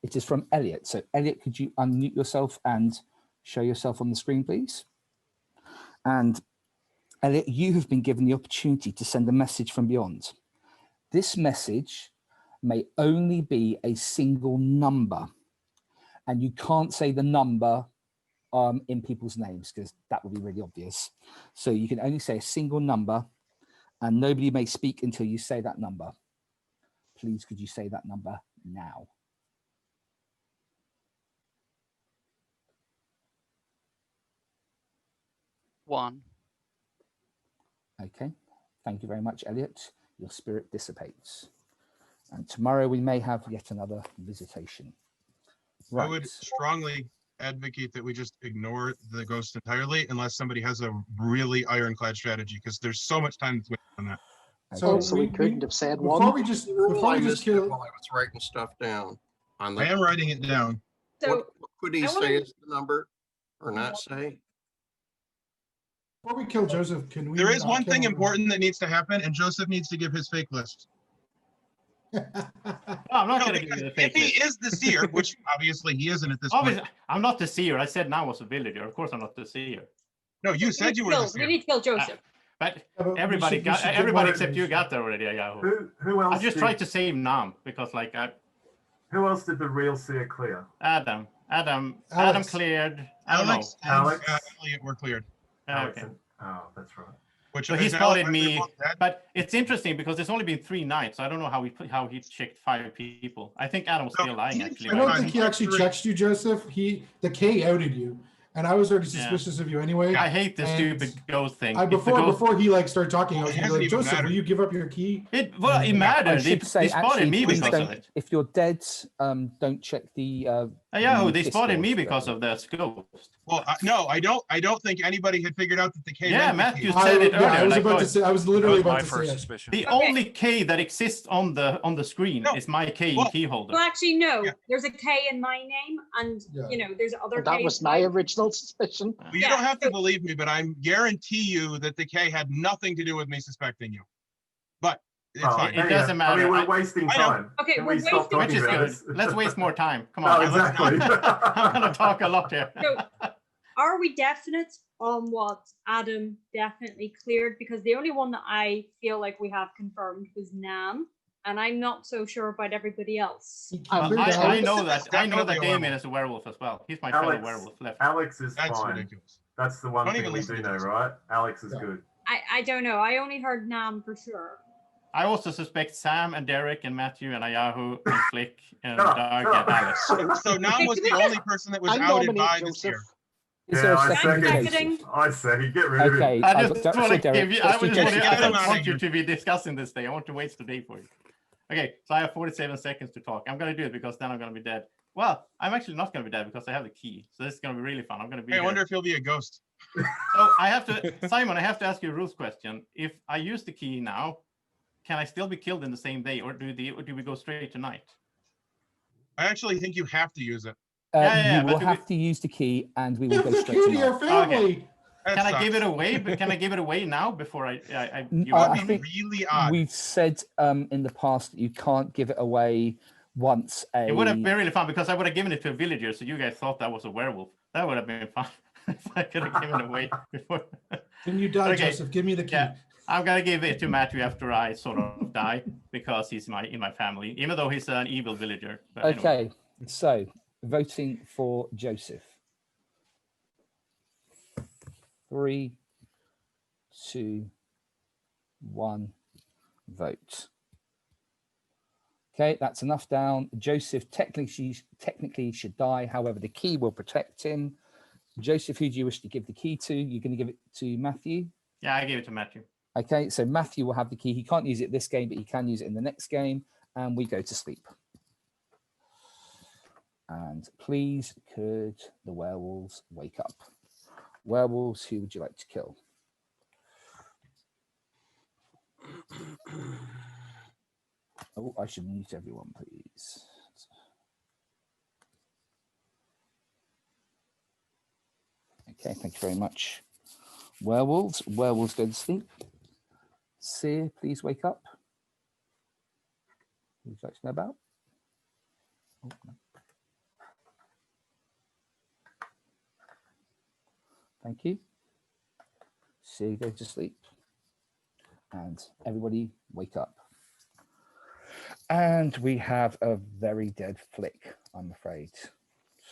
it is from Elliot. So Elliot, could you unmute yourself and show yourself on the screen, please? And Elliot, you have been given the opportunity to send a message from beyond. This message may only be a single number, and you can't say the number in people's names because that would be really obvious. So you can only say a single number, and nobody may speak until you say that number. Please, could you say that number now? One. Okay, thank you very much, Elliot. Your spirit dissipates. And tomorrow we may have yet another visitation. I would strongly advocate that we just ignore the ghost entirely unless somebody has a really ironclad strategy, because there's so much time that's wasted on that. So we couldn't have said one. Before we just I missed it while I was writing stuff down. On the, I am writing it down. So what could he I wanna- say is the number or not say? Before we kill Joseph, can we? There is not one thing kill- important that needs to happen, and Joseph needs to give his fake list. No, I'm not No, going to give because you the if fake he list. is the seer, which obviously he isn't at this Obviously, point. I'm not the seer. I said Nam was a villager. Of course, I'm not the seer. No, you said you were the We seer. need to kill Joseph. But but everybody we should give everybody more except you information. got there already. Yahoo. Who else? I just tried to save Nam because like Who else did the real seer clear? Adam Alex. cleared. I don't Alex know. and Alex? Elliot were cleared. Alex Okay. and, oh, that's right. Which So he is spotted Elliot, me, both dead. but it's interesting because there's only been 3 nights. So I don't know how he checked 5 people. I think Adam was still lying actually. I don't right? think he actually checked you, Joseph. The K outed you, and I was already suspicious of you anyway. I hate this and stupid ghost thing. I, It's the before ghost- before he like started talking, I Well, was it gonna be hasn't like, even Joseph, will mattered. you give up your key? It I mattered. should say, They spotted actually, me please because of don't, it. if you're dead, don't check the. Yahoo, the they spotted Discord, me because but- of the ghost. Well, no, I don't think anybody had figured out that the K. Yeah, meant the Matthew K. said it Yeah, I earlier. was like, about oh, to say. I was That literally was my about to first say it. suspicion. the Okay. only K that exists on the screen No. is my K in Well, key holder. Well, actually, no. Yeah. There's a K in my name, and Yeah. there's other. And that Ks was my like- original suspicion. Well, you Yeah, don't have to so- believe me, but I guarantee you that the K had nothing to do with me suspecting you. But it's Well, fine. It doesn't I matter. mean, we're wasting I know. time. Okay, Can we're we stop wasting- Which talking is about good. this? Let's waste more time. Come No, on. exactly. I'm gonna talk a lot here. So, are we definite on what Adam definitely cleared? Because the only one that I feel like we have confirmed was Nam, and I'm not so sure about everybody else. I Well, cleared I Alex. know that Definitely a Damien werewolf. is a werewolf as well. He's my fellow Alex, werewolf left. Alex is That's fine. ridiculous. That's the one Don't thing even we listen do to know, this. right? Alex is Yeah. good. I don't know. I only heard Nam for sure. I also suspect Sam and Derek and Matthew and Ayahu and Flick and Shut up, Doug shut up. and Alex. So Nam was the only person that was I outed nominate by this Joseph. year. Is there Yeah, a I second second. Joseph? I say, get rid of Okay, him. I I've just got- want so to Derek, give you. let's I do just Joseph. Get him don't out of want you here. to be discussing this day. I want to waste the day for you. Okay, so I have 47 seconds to talk. I'm gonna do it because then I'm gonna be dead. Well, I'm actually not gonna be dead because I have the key. So this is gonna be really fun. I'm gonna be. Hey, I here. wonder if he'll be a ghost. So I have to, Simon. I have to ask you a rules question. If I use the key now, can I still be killed in the same day, or do we go straight to night? I actually think you have to use it. Yeah, You but will do have to use the key, and we will Give go the straight key to to your night. family. That Can I give sucks. it away? But can I give it away now before I give I it? think Really odd. we've said in the past that you can't give it away once a. It would have been really fun because I would have given it to a villager, so you guys thought that was a werewolf. That would have been fun if I could have given it away before. When you die, Okay. Joseph, give me the key. Yeah, I'm gonna give it to Matthew after I sort of die because he's in my family, even though he's an evil villager. But anyway. Okay, so voting for Joseph. 3, 2, 1, vote. Okay, that's enough down. Joseph technically should die. However, the key will protect him. Joseph, who do you wish to give the key to? You're going to give it to Matthew? Yeah, I gave it to Matthew. Okay, so Matthew will have the key. He can't use it this game, but he can use it in the next game. And we go to sleep. And please, could the werewolves wake up? Werewolves, who would you like to kill? Oh, I should mute everyone, please. Okay, thank you very much. Werewolves go to sleep. Seer, please wake up. Who would you like to know about? Oh, no. Thank you. Seer, go to sleep. And everybody wake up. And we have a very dead Flick, I'm afraid.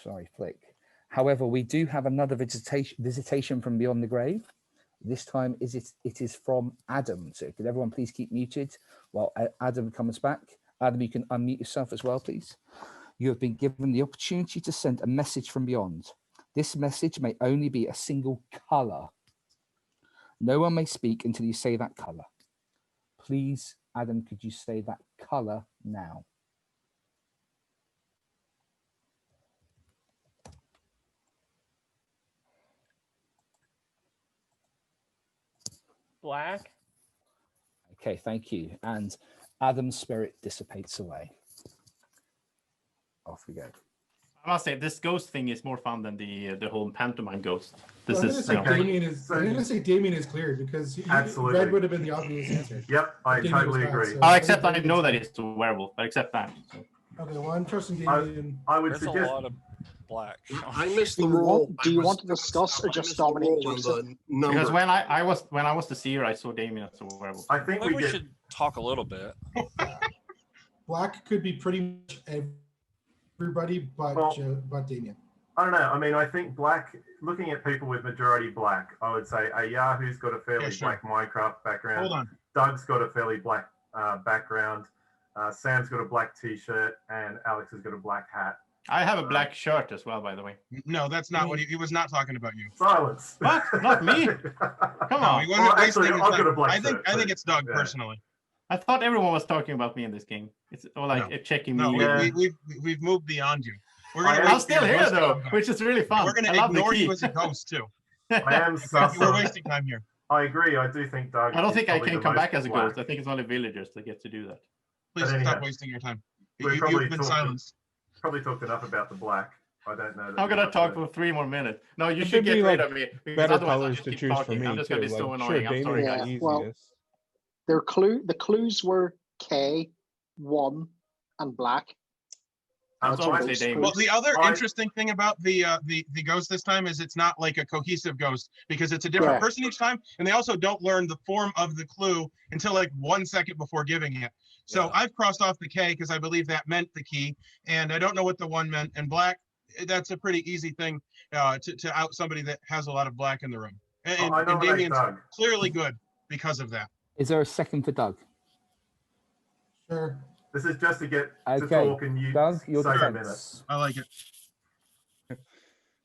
Sorry, Flick. However, we do have another visitation from beyond the grave. This time it is from Adam. So could everyone please keep muted while Adam comes back? Adam, you can unmute yourself as well, please. You have been given the opportunity to send a message from beyond. This message may only be a single color. No one may speak until you say that color. Please, Adam, could you say that color now? Black. Okay, thank you. And Adam's spirit dissipates away. Off we go. I must say, this ghost thing is more fun than the whole pantomime ghost. This I'm gonna is. say You know, Damien is. I'm gonna say Damien is cleared because Absolutely. Red would have been the obvious answer. Yep, I Damien was totally bad, agree. so except I know that it's a werewolf, but except that. So. Okay, well, I'm trusting Damien. I would There's a suggest lot of black. I missed the Do you rule. want, do you want to discuss or just dominate Joseph? Because when I was the seer, I saw Damien as a werewolf. I think Well, we should talk a little bit. Black could be pretty much everybody but but Damien. I don't know. I mean, I think black, looking at people with majority black, I would say Yahoo's got a fairly black Minecraft background. Hold on. Doug's got a fairly black background. Sam's got a black t-shirt and Alex has got a black hat. I have a black shirt as well, by the way. No, that's not what he was not talking about you. Silence. What? Not me. Come on. he wasn't wasting his I've got a time. black I think shirt, I think so, it's Doug yeah. personally. I thought everyone was talking about me in this game. It's all like checking No, me. we've moved beyond you. I'm still here though, which is really fun. We're going I to love the ignore key. you as a ghost too. I am We're wasting time here. I agree. I do think Doug. I don't is think I probably can the come most back as a black. ghost. I think it's only villagers that get to do that. Please But stop anyhow, wasting your time. we've probably You've been talked- silenced. Probably talked enough about the black. I don't know. I'm gonna talk for 3 more minutes. No, you There should could get be, rid like, of me. Because better otherwise I'll colors just to keep choose for talking. me I'm just gonna too. be so Like, annoying. sure, I'm sorry, Damien's guys. the Well, easiest. the clues were K, 1, and black. That's what obviously those Damien. Well, clues- the other interesting thing about the ghost this time is it's not like a cohesive ghost because it's a different Yeah. person each time, and they also don't learn the form of the clue until like 1 second before giving it. So I've crossed off the K because I believe that meant the key, and I don't know what the 1 meant. And black, that's a pretty easy thing to out somebody that has a lot of black in the room. And, I and nominate Damien's Doug. clearly good because of that. Is there a second for Doug? Sure. This is just to get to Okay, talk and you Doug, your save a minute. defense. I like it.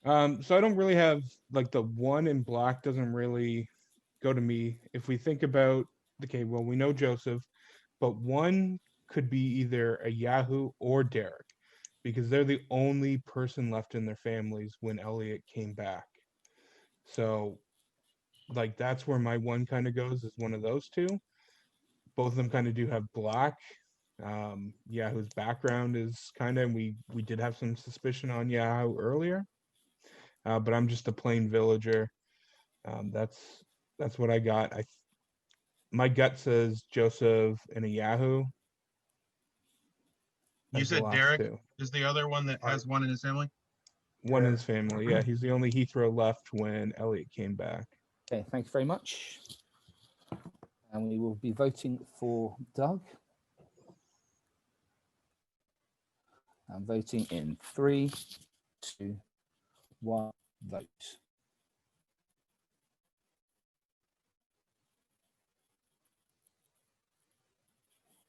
So I don't really have like the 1 in black doesn't really go to me. If we think about okay, well we know Joseph, but 1 could be either a Yahoo or Derek because they're the only person left in their families when Elliot came back. So like that's where my 1 kind of goes is one of those two. Both of them kind of do have black. Yahoo's background is kind of we did have some suspicion on Yahoo earlier. But I'm just a plain villager. That's what I got. My gut says Joseph and a Yahoo. You as the said last Derek two. is the other one that has 1 in his family? 1 in his family. Yeah, he's the only Heathrow left when Elliot came back. Okay, thank you very much. And we will be voting for Doug. I'm voting in 3, 2, 1, vote.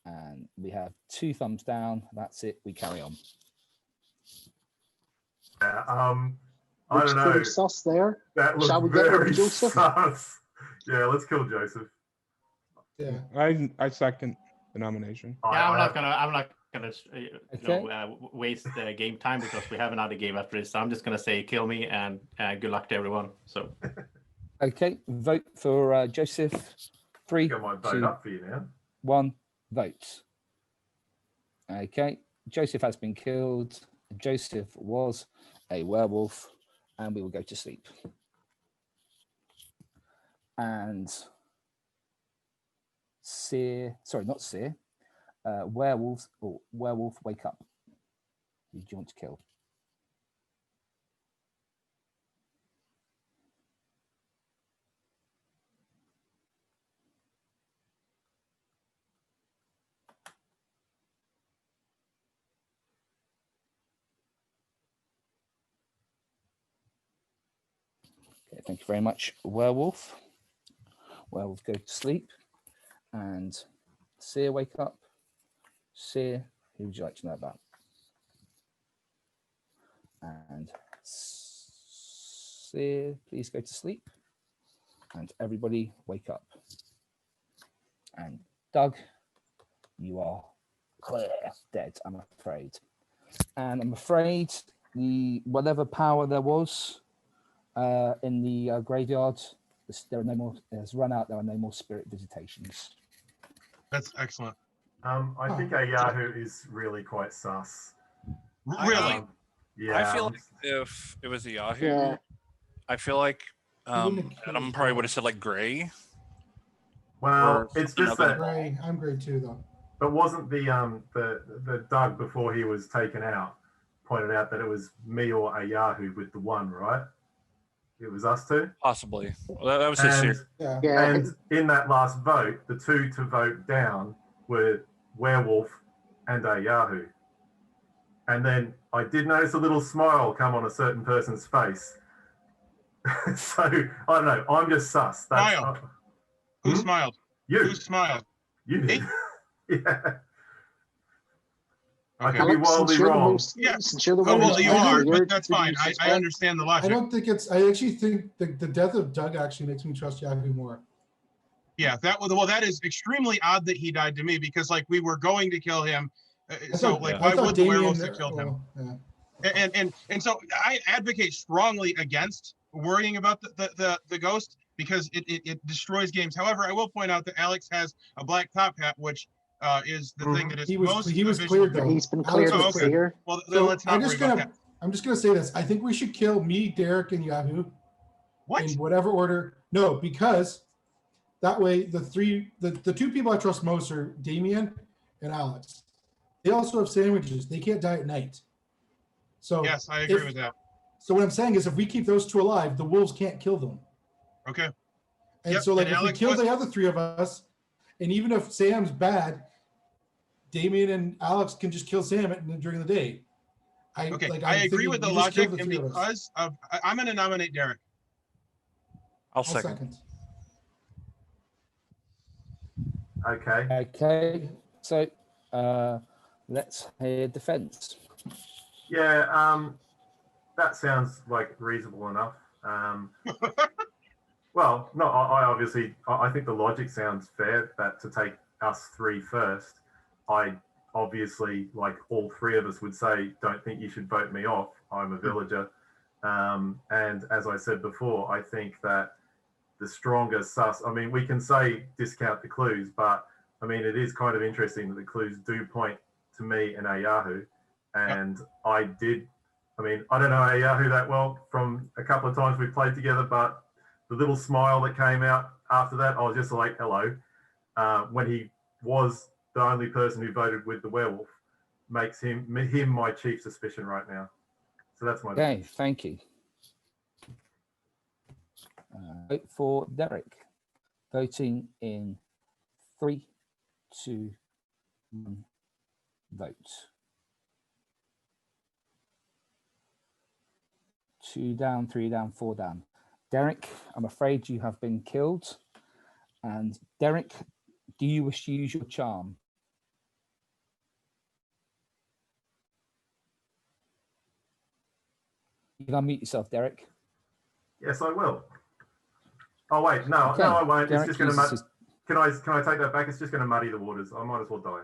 And we have 2 thumbs down. That's it. We carry on. Yeah, I Looks don't know. pretty sus there. That looks Shall we get rid very of Joseph? sus. Yeah, let's kill Joseph. Yeah. I second the nomination. Yeah, I'm not gonna Okay. waste game time because we have another game after this. So I'm just gonna say kill me and good luck to everyone. So Okay, vote for Joseph. 3, Got my vote 2, up for you now. 1, vote. Okay, Joseph has been killed. Joseph was a werewolf, and we will go to sleep. And werewolves or werewolf, wake up. Who do you want to kill? Okay, thank you very much, werewolf. Werewolf, go to sleep. And Seer, wake up. Seer, who would you like to know about? And Seer, please go to sleep. And everybody wake up. And Doug, you are clear dead, I'm afraid. And I'm afraid whatever power there was in the graveyard, there are no more. It has run out. There are no more spirit visitations. That's excellent. I think a Yahoo is really quite sus. Really? Yeah. I feel like if it was a Yahoo, Yeah. I feel like wouldn't have Adam killed probably Doug. would have said like gray. Well, Or it's just another- that. Gray. I'm gray too, though. But wasn't the Doug before he was taken out? pointed out that it was me or a Yahoo with the 1, right? It was us two. Possibly. Well, that was his And, theory. and in that last vote, the 2 to vote down were Werewolf and a Yahoo. And then I did notice a little smile come on a certain person's face. So I don't know. I'm just sus. That's, Smile. Who smiled? You. Who smiled? You did. Yeah. I Okay. could be wildly wrong. Yeah. Since you're the Oh, one well, who's you playing, are, you're- but that's fine. I understand the I logic. don't think it's. I actually think the death of Doug actually makes me trust Yahoo more. Yeah, that is extremely odd that he died to me, because like we were going to kill him. I So thought- like, I why thought would the Damien- werewolves have killed him? well, yeah. And so I advocate strongly against worrying about the ghost, because it destroys games. However, I will point out that Alex has a black top hat, which is the thing that is He was most cleared visual. though. He's been Alex cleared was with okay. clear. Well, then So let's not worry about that. I'm just gonna say this. I think we should kill me, Derek, and Yahoo. What? In whatever order. No, because that way the 2 people I trust most are Damien and Alex. They also have sandwiches. They can't die at night. So Yes, I agree with that. So what I'm saying is, if we keep those 2 alive, the wolves can't kill them. Okay. And Yep, so, like, and if we Alex kill was- the other 3 of us, and even if Sam's bad, Damien and Alex can just kill Sam during the day. Okay, I'm I agree thinking with the we just kill logic, and 3 of us. because of, I'm going to nominate Derek. I'll second. Okay. Okay. So let's hear defense. Yeah, that sounds like reasonable enough. Well, no, I think the logic sounds fair, that to take us 3 first. I obviously, like all 3 of us would say, don't think you should vote me off. I'm a villager. And as I said before, I think that the stronger sus, I mean, we can say discount the clues, but I mean, it is kind of interesting that the clues do point to me and Ayahu. And I don't know Ayahu that well from a couple of times we played together, but the little smile that came out after that, I was just like, hello. When he was the only person who voted with the werewolf, makes him my chief suspicion right now. So that's my Okay, thank you. Vote for Derek. Voting in 3, 2, 1. Vote. 2 down, 3 down, 4 down. Derek, I'm afraid you have been killed. And Derek, do you wish to use your charm? You can unmute yourself, Derek. Yes, I will. Oh wait, no, Okay, no, I won't. Derek It's just going to uses muddy. his- Can I take that back? It's just going to muddy the waters. I might as well die.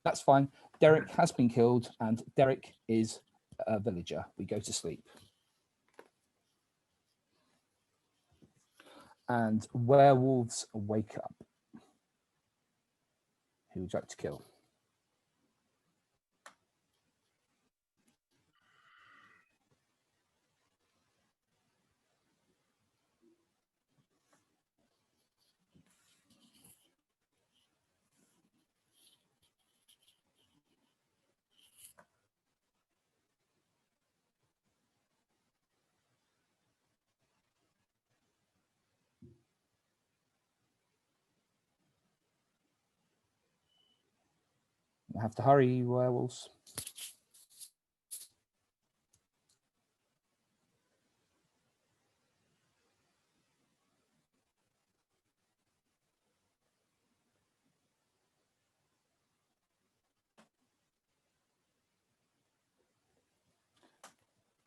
That's fine. Derek has been killed, and Derek is a villager. We go to sleep. And werewolves wake up. Who would you like to kill? You have to hurry, werewolves.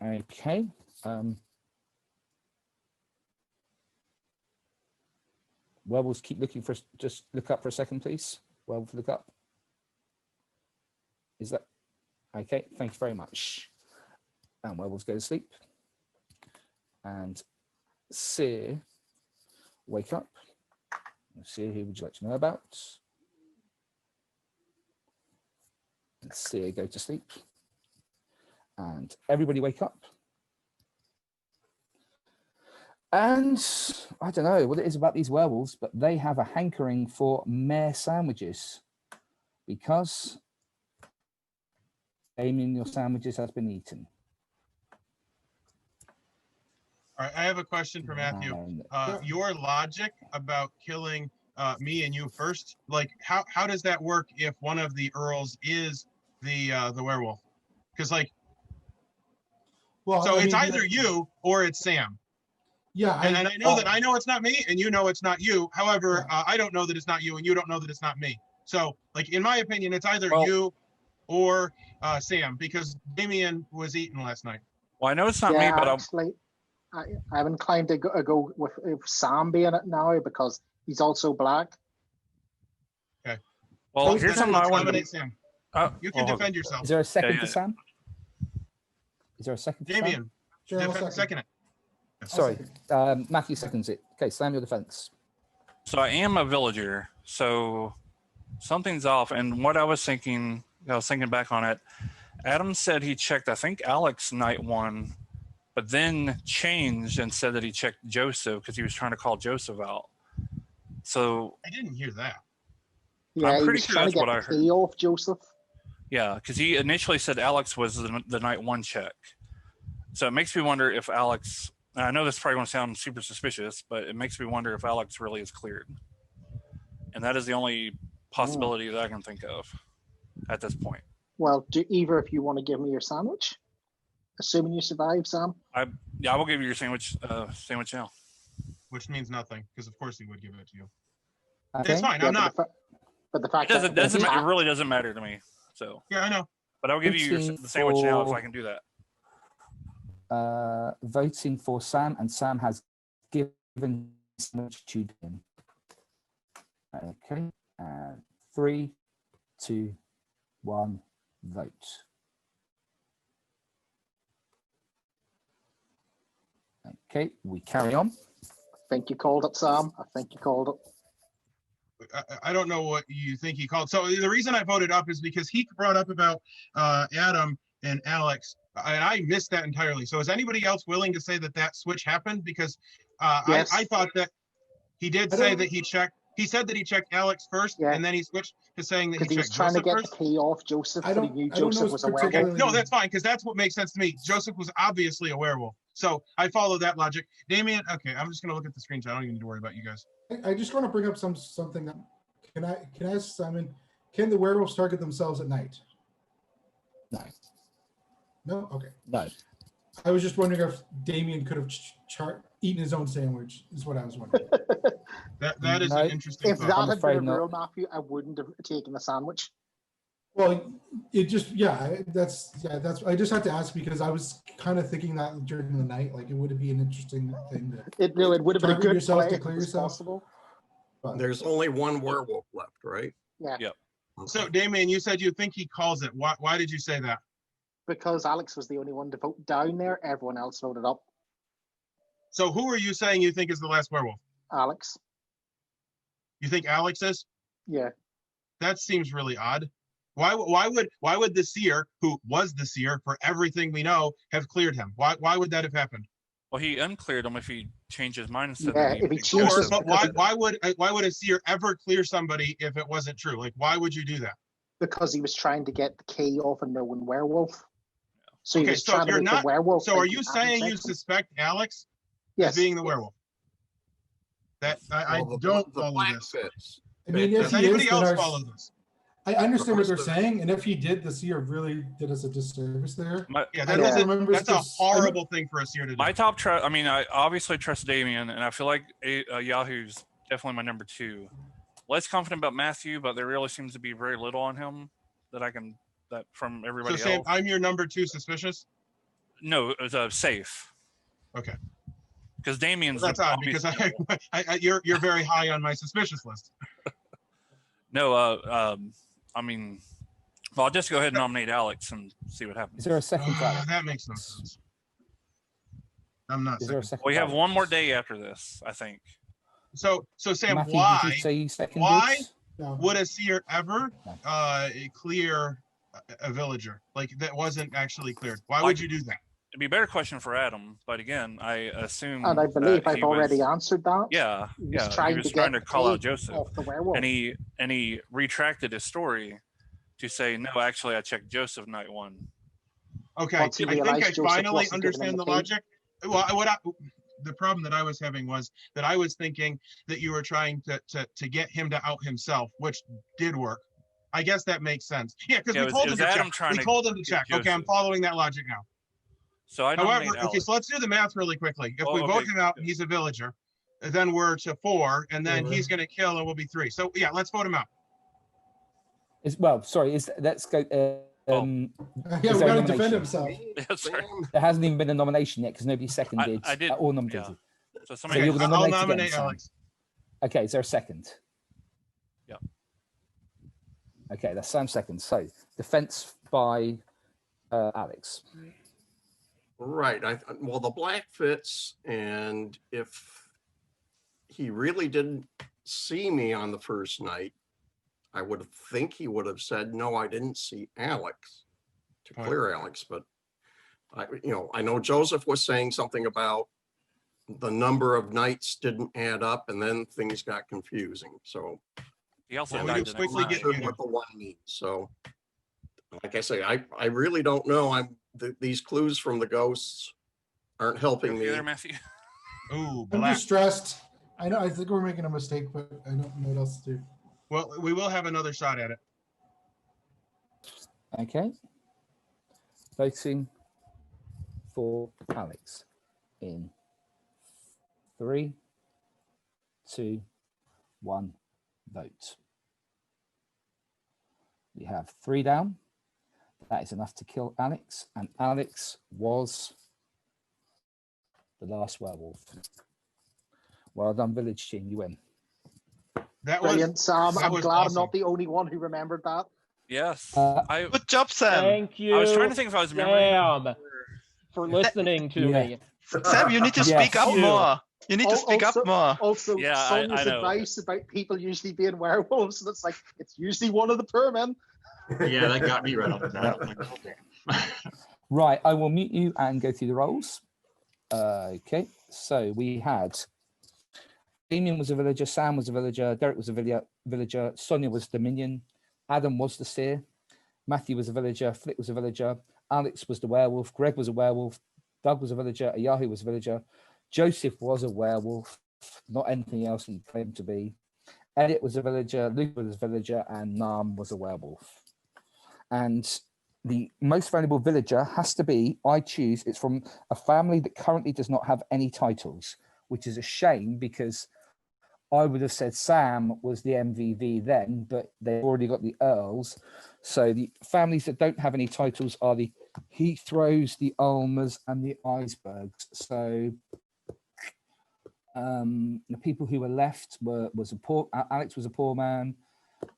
Okay. Werewolves keep looking for, just look up for a second, please. Werewolf, look up. Is that okay? Thank you very much. And werewolves go to sleep. And Seer, wake up. Seer, who would you like to know about? And Seer, go to sleep. And everybody wake up. And I don't know what it is about these werewolves, but they have a hankering for mare sandwiches because Damien, your sandwiches has been eaten. All right, I have a question for Matthew. Your logic about killing me and you first, like how does that work if one of the Earls is the werewolf? Because like, Well, so I it's mean, either you or it's Sam. Yeah, and I know that I know it's not me, and you know it's not you. However, I don't know that it's not you, and you don't know that it's not me. So, like in my opinion, it's either you or Sam, because Damien was eaten last night. Well, I know it's not me, but actually, I'm inclined to go with Sam being it now because he's also black. Okay. Well, here's something I want to. Sam. You can defend yourself. Is there a second for Sam? Is there a second for Damien, Sam? second it. Sorry, Matthew seconds it. Okay, Sam, your defense. So I am a villager, so something's off. And what I was thinking back on it, Adam said he checked, I think, Alex night one, but then changed and said that he checked Joseph because he was trying to call Joseph out. So I didn't hear that. Yeah, I'm pretty he was sure trying that's to get what I the heard. key off Joseph. Yeah, because he initially said Alex was the night one check. So it makes me wonder if Alex, and I know this is probably going to sound super suspicious, but it makes me wonder if Alex really is cleared. And that is the only possibility that I can think of at this point. Well, do either of you want to give me your sandwich? Assuming you survive, Sam. I will give you your sandwich now. Which means nothing, because of course he would give it to you. Okay. It's fine. Yeah, I'm not. But the fact It really doesn't matter to me. So yeah, I know. But I'll give you the sandwich now if I can do that. Voting for Sam, and Sam has given sandwich to him. Okay, 3, 2, 1, vote. Okay, we carry on. I think you called it, Sam. I think you called it. I don't know what you think he called. So the reason I voted up is because he brought up about Adam and Alex, and I missed that entirely. So is anybody else willing to say that that switch happened? Because Yes. I thought that he did say that he checked. He said that he checked Alex first, and then he switched to saying that he Because he was checked trying to Joseph get first. the key off Joseph, I but he don't- knew I don't know Joseph was a werewolf. particularly- No, that's fine, because that's what makes sense to me. Joseph was obviously a werewolf. So I follow that logic. Damien, okay, I'm just going to look at the screenshot. I don't even need to worry about you guys. I just want to bring up something that can I ask Simon, can the werewolves target themselves at night? No. No? Okay. No. I was just wondering if Damien could have eaten his own sandwich, is what I was wondering. That is an interesting If thought. that I'm had afraid been a not. real Matthew, I wouldn't have taken the sandwich. Well, it just, that's, I just had to ask because I was kind of thinking that during the night, like it would be an interesting thing to It would have been a target good yourself play to if clear it was yourself. possible. But There's only one werewolf left, right? Yeah. Yep. So Damien, you said you think he calls it. Why did you say that? Because Alex was the only one to vote down there, everyone else voted up. So who are you saying you think is the last werewolf? Alex. You think Alex is? Yeah. That seems really odd. Why would the seer, who was the seer for everything we know, have cleared him? Why would that have happened? Well, he uncleared him if he changed his mind and said Yeah, that if he thinks changed Joseph- his- But why would a seer ever clear somebody if it wasn't true? Like, why would you do that? Because he was trying to get the key off a known werewolf. So he Okay, was so trying to you're make not. the werewolf. So are think you he hadn't saying you checked him. suspect Alex Yes. as being the werewolf? That I Well, don't the follow plan this. fits. I mean, if Does he anybody is, then else our, follow this? I understand what they're Rest of- saying, and if he did, the seer really did us a disservice there. Yeah, I that don't is remember that's a spec- I horrible thing for a seer to do. My top trust. I mean, I obviously trust Damien, and I feel like Yahoo's definitely my number 2. Less confident about Matthew, but there really seems to be very little on him that from So everybody Sam, else. I'm your number 2 suspicious. No, it was safe. Okay. Because Damien's That's odd because you're very high on my suspicious list. No, I mean, well, I'll just go ahead and nominate Alex and see what happens. Is there a second for Alex? That makes no sense. I'm not. Is there a Second. second? We for have Alex? one more day after this. I think. So Sam, Matthew, why did you say you seconded? why No. would a seer ever clear a villager like that wasn't actually cleared? Why would you do that? It'd be a better question for Adam, but again, I assume. And I believe that I've he already was, answered that. Yeah, He was yeah. trying He was to trying get to call the out key Joseph, off the werewolf. and he retracted his story to say no. Actually, I checked Joseph night 1. Okay, Once he I think realized I Joseph finally wasn't giving him understand the key. logic. Well, the problem that I was having was that I was thinking that you were trying to get him to out himself, which did work. I guess that makes sense. Yeah, because Yeah, we told him to check. Adam trying We to told him to get check. Okay, I'm Joseph. following that logic now. So I However, nominate okay, Alex. so let's do the math really quickly. If Oh, we okay, vote him out and he's a villager, then we're to 4, and then he's going to kill and we'll be 3. So yeah, let's vote him out. Let's go. Yeah, Is we there got a to defend nomination? himself. There hasn't even been a nomination yet because nobody seconded. I did. Or nominated. Yeah. So So somebody. you're going to I'll nominate nominate again, Sam? Alex. Okay, is there a second? Yeah. Okay, that's Sam second. So defense by Alex. Right. Well, the black fits, and if he really didn't see me on the first night, I would think he would have said, no, I didn't see Alex, to clear Alex. But I know Joseph was saying something about the number of nights didn't add up, and then things got confusing. So He also I'm died not the next night. sure what the 1 means. So like I say, I really don't know. These clues from the ghosts aren't helping me. There, Matthew. Ooh, I'm black. just stressed. I know. I think we're making a mistake, but I don't know what else to do. Well, we will have another shot at it. Okay. Voting for Alex in 3, 2, 1. Vote. We have 3 down. That is enough to kill Alex, and Alex was the last werewolf. Well done, village team. You win. That Brilliant, was Sam. that I'm was glad I'm awesome. not the only one who remembered that. Yes. Good job, Sam. Thank you. I was trying to think if I was remembering. Sam, for listening to me. Sam, you need to speak up more. You need to speak up more. Also, Yeah, Sonia's I know. advice about people usually being werewolves, and it's like, it's usually one of the poor men. Yeah, that got me right off the bat. I'm like, okay. Right, I will mute you and go through the roles. Okay, so we had Damien was a villager, Sam was a villager, Derek was a villager, Sonia was the minion, Adam was the seer, Matthew was a villager, Flick was a villager, Alex was the werewolf, Greg was a werewolf, Doug was a villager, Ayahu was a villager, Joseph was a werewolf, not anything else he claimed to be. Elliot was a villager, Luke was a villager, and Nam was a werewolf. And the most valuable villager has to be, I choose, it's from a family that currently does not have any titles, which is a shame because I would have said Sam was the MVV then, but they've already got the Earls. So the families that don't have any titles are the Heathrows, the Ulmers, and the Icebergs. So the people who were left was a poor. Alex was a poor man.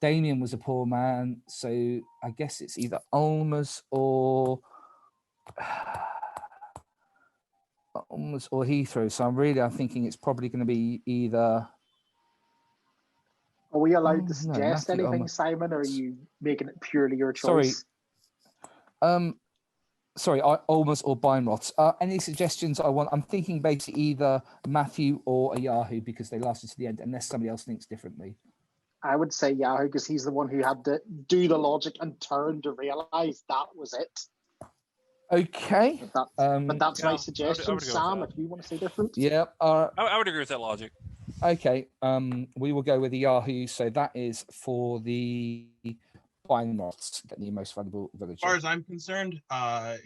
Damien was a poor man. So I guess it's either Ulmers or Heathrow. So I'm thinking it's probably going to be either. Are we allowed to No, suggest Matthew anything, Ulmer. Simon, or are you making it purely your Sorry. choice? Sorry, Ulmers or Beinroths. Any suggestions? I'm thinking basically either Matthew or a Yahoo because they lasted to the end, unless somebody else thinks differently. I would say Yahoo because he's the one who had to do the logic and turn to realize that was it. Okay. But that's my I suggestion, would go with Sam, that. if you want to say different. Yeah. I would agree with that logic. Okay. We will go with the Yahoo. So that is for the Beinroths, the most valuable villager. As far as I'm concerned,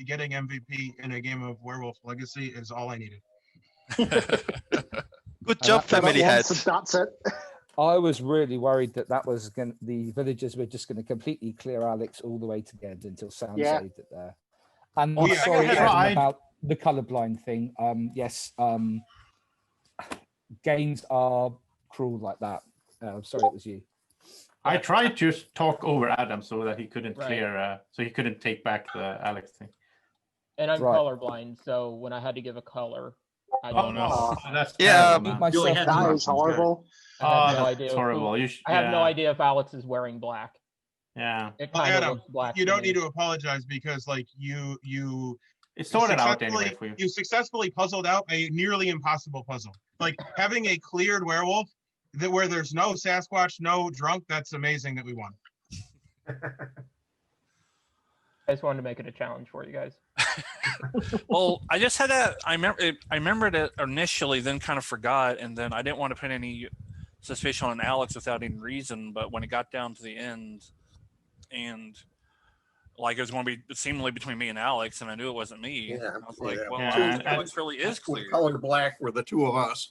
getting MVP in a game of Werewolf Legacy is all I needed. Good job, family head. That's it. I was really worried that was going. The villagers were just going to completely clear Alex all the way to the end until Sam saved it there. And Oh, I'm yeah, sorry I Adam, about the colorblind thing. Yes, games are cruel like that. I'm sorry, it was you. I tried to talk over Adam so that he couldn't Right. clear, so he couldn't take back the Alex thing. And I'm Right. colorblind, so when I had to give a color, I Oh don't no, know. that's Yeah, terrible, man. Myself, Really had That to- is horrible. I have no that's idea. horrible. You I have no yeah. idea if Alex is wearing black. Yeah, It Well, kind of Adam, looks black. you to don't me. need to apologize because like you it sorted out successfully- anyway for you. You successfully puzzled out a nearly impossible puzzle. Like having a cleared werewolf where there's no Sasquatch, no drunk. That's amazing that we won. I just wanted to make it a challenge for you guys. Well, I just had that. I remembered it initially, then kind of forgot, and then I didn't want to put any suspicion on Alex without any reason. But when it got down to the end, and like it was going to be seemingly between me and Alex, and I knew it wasn't me. Yeah, I was like, yeah. well, Yeah, Alex really is clear. Color black were the two of us.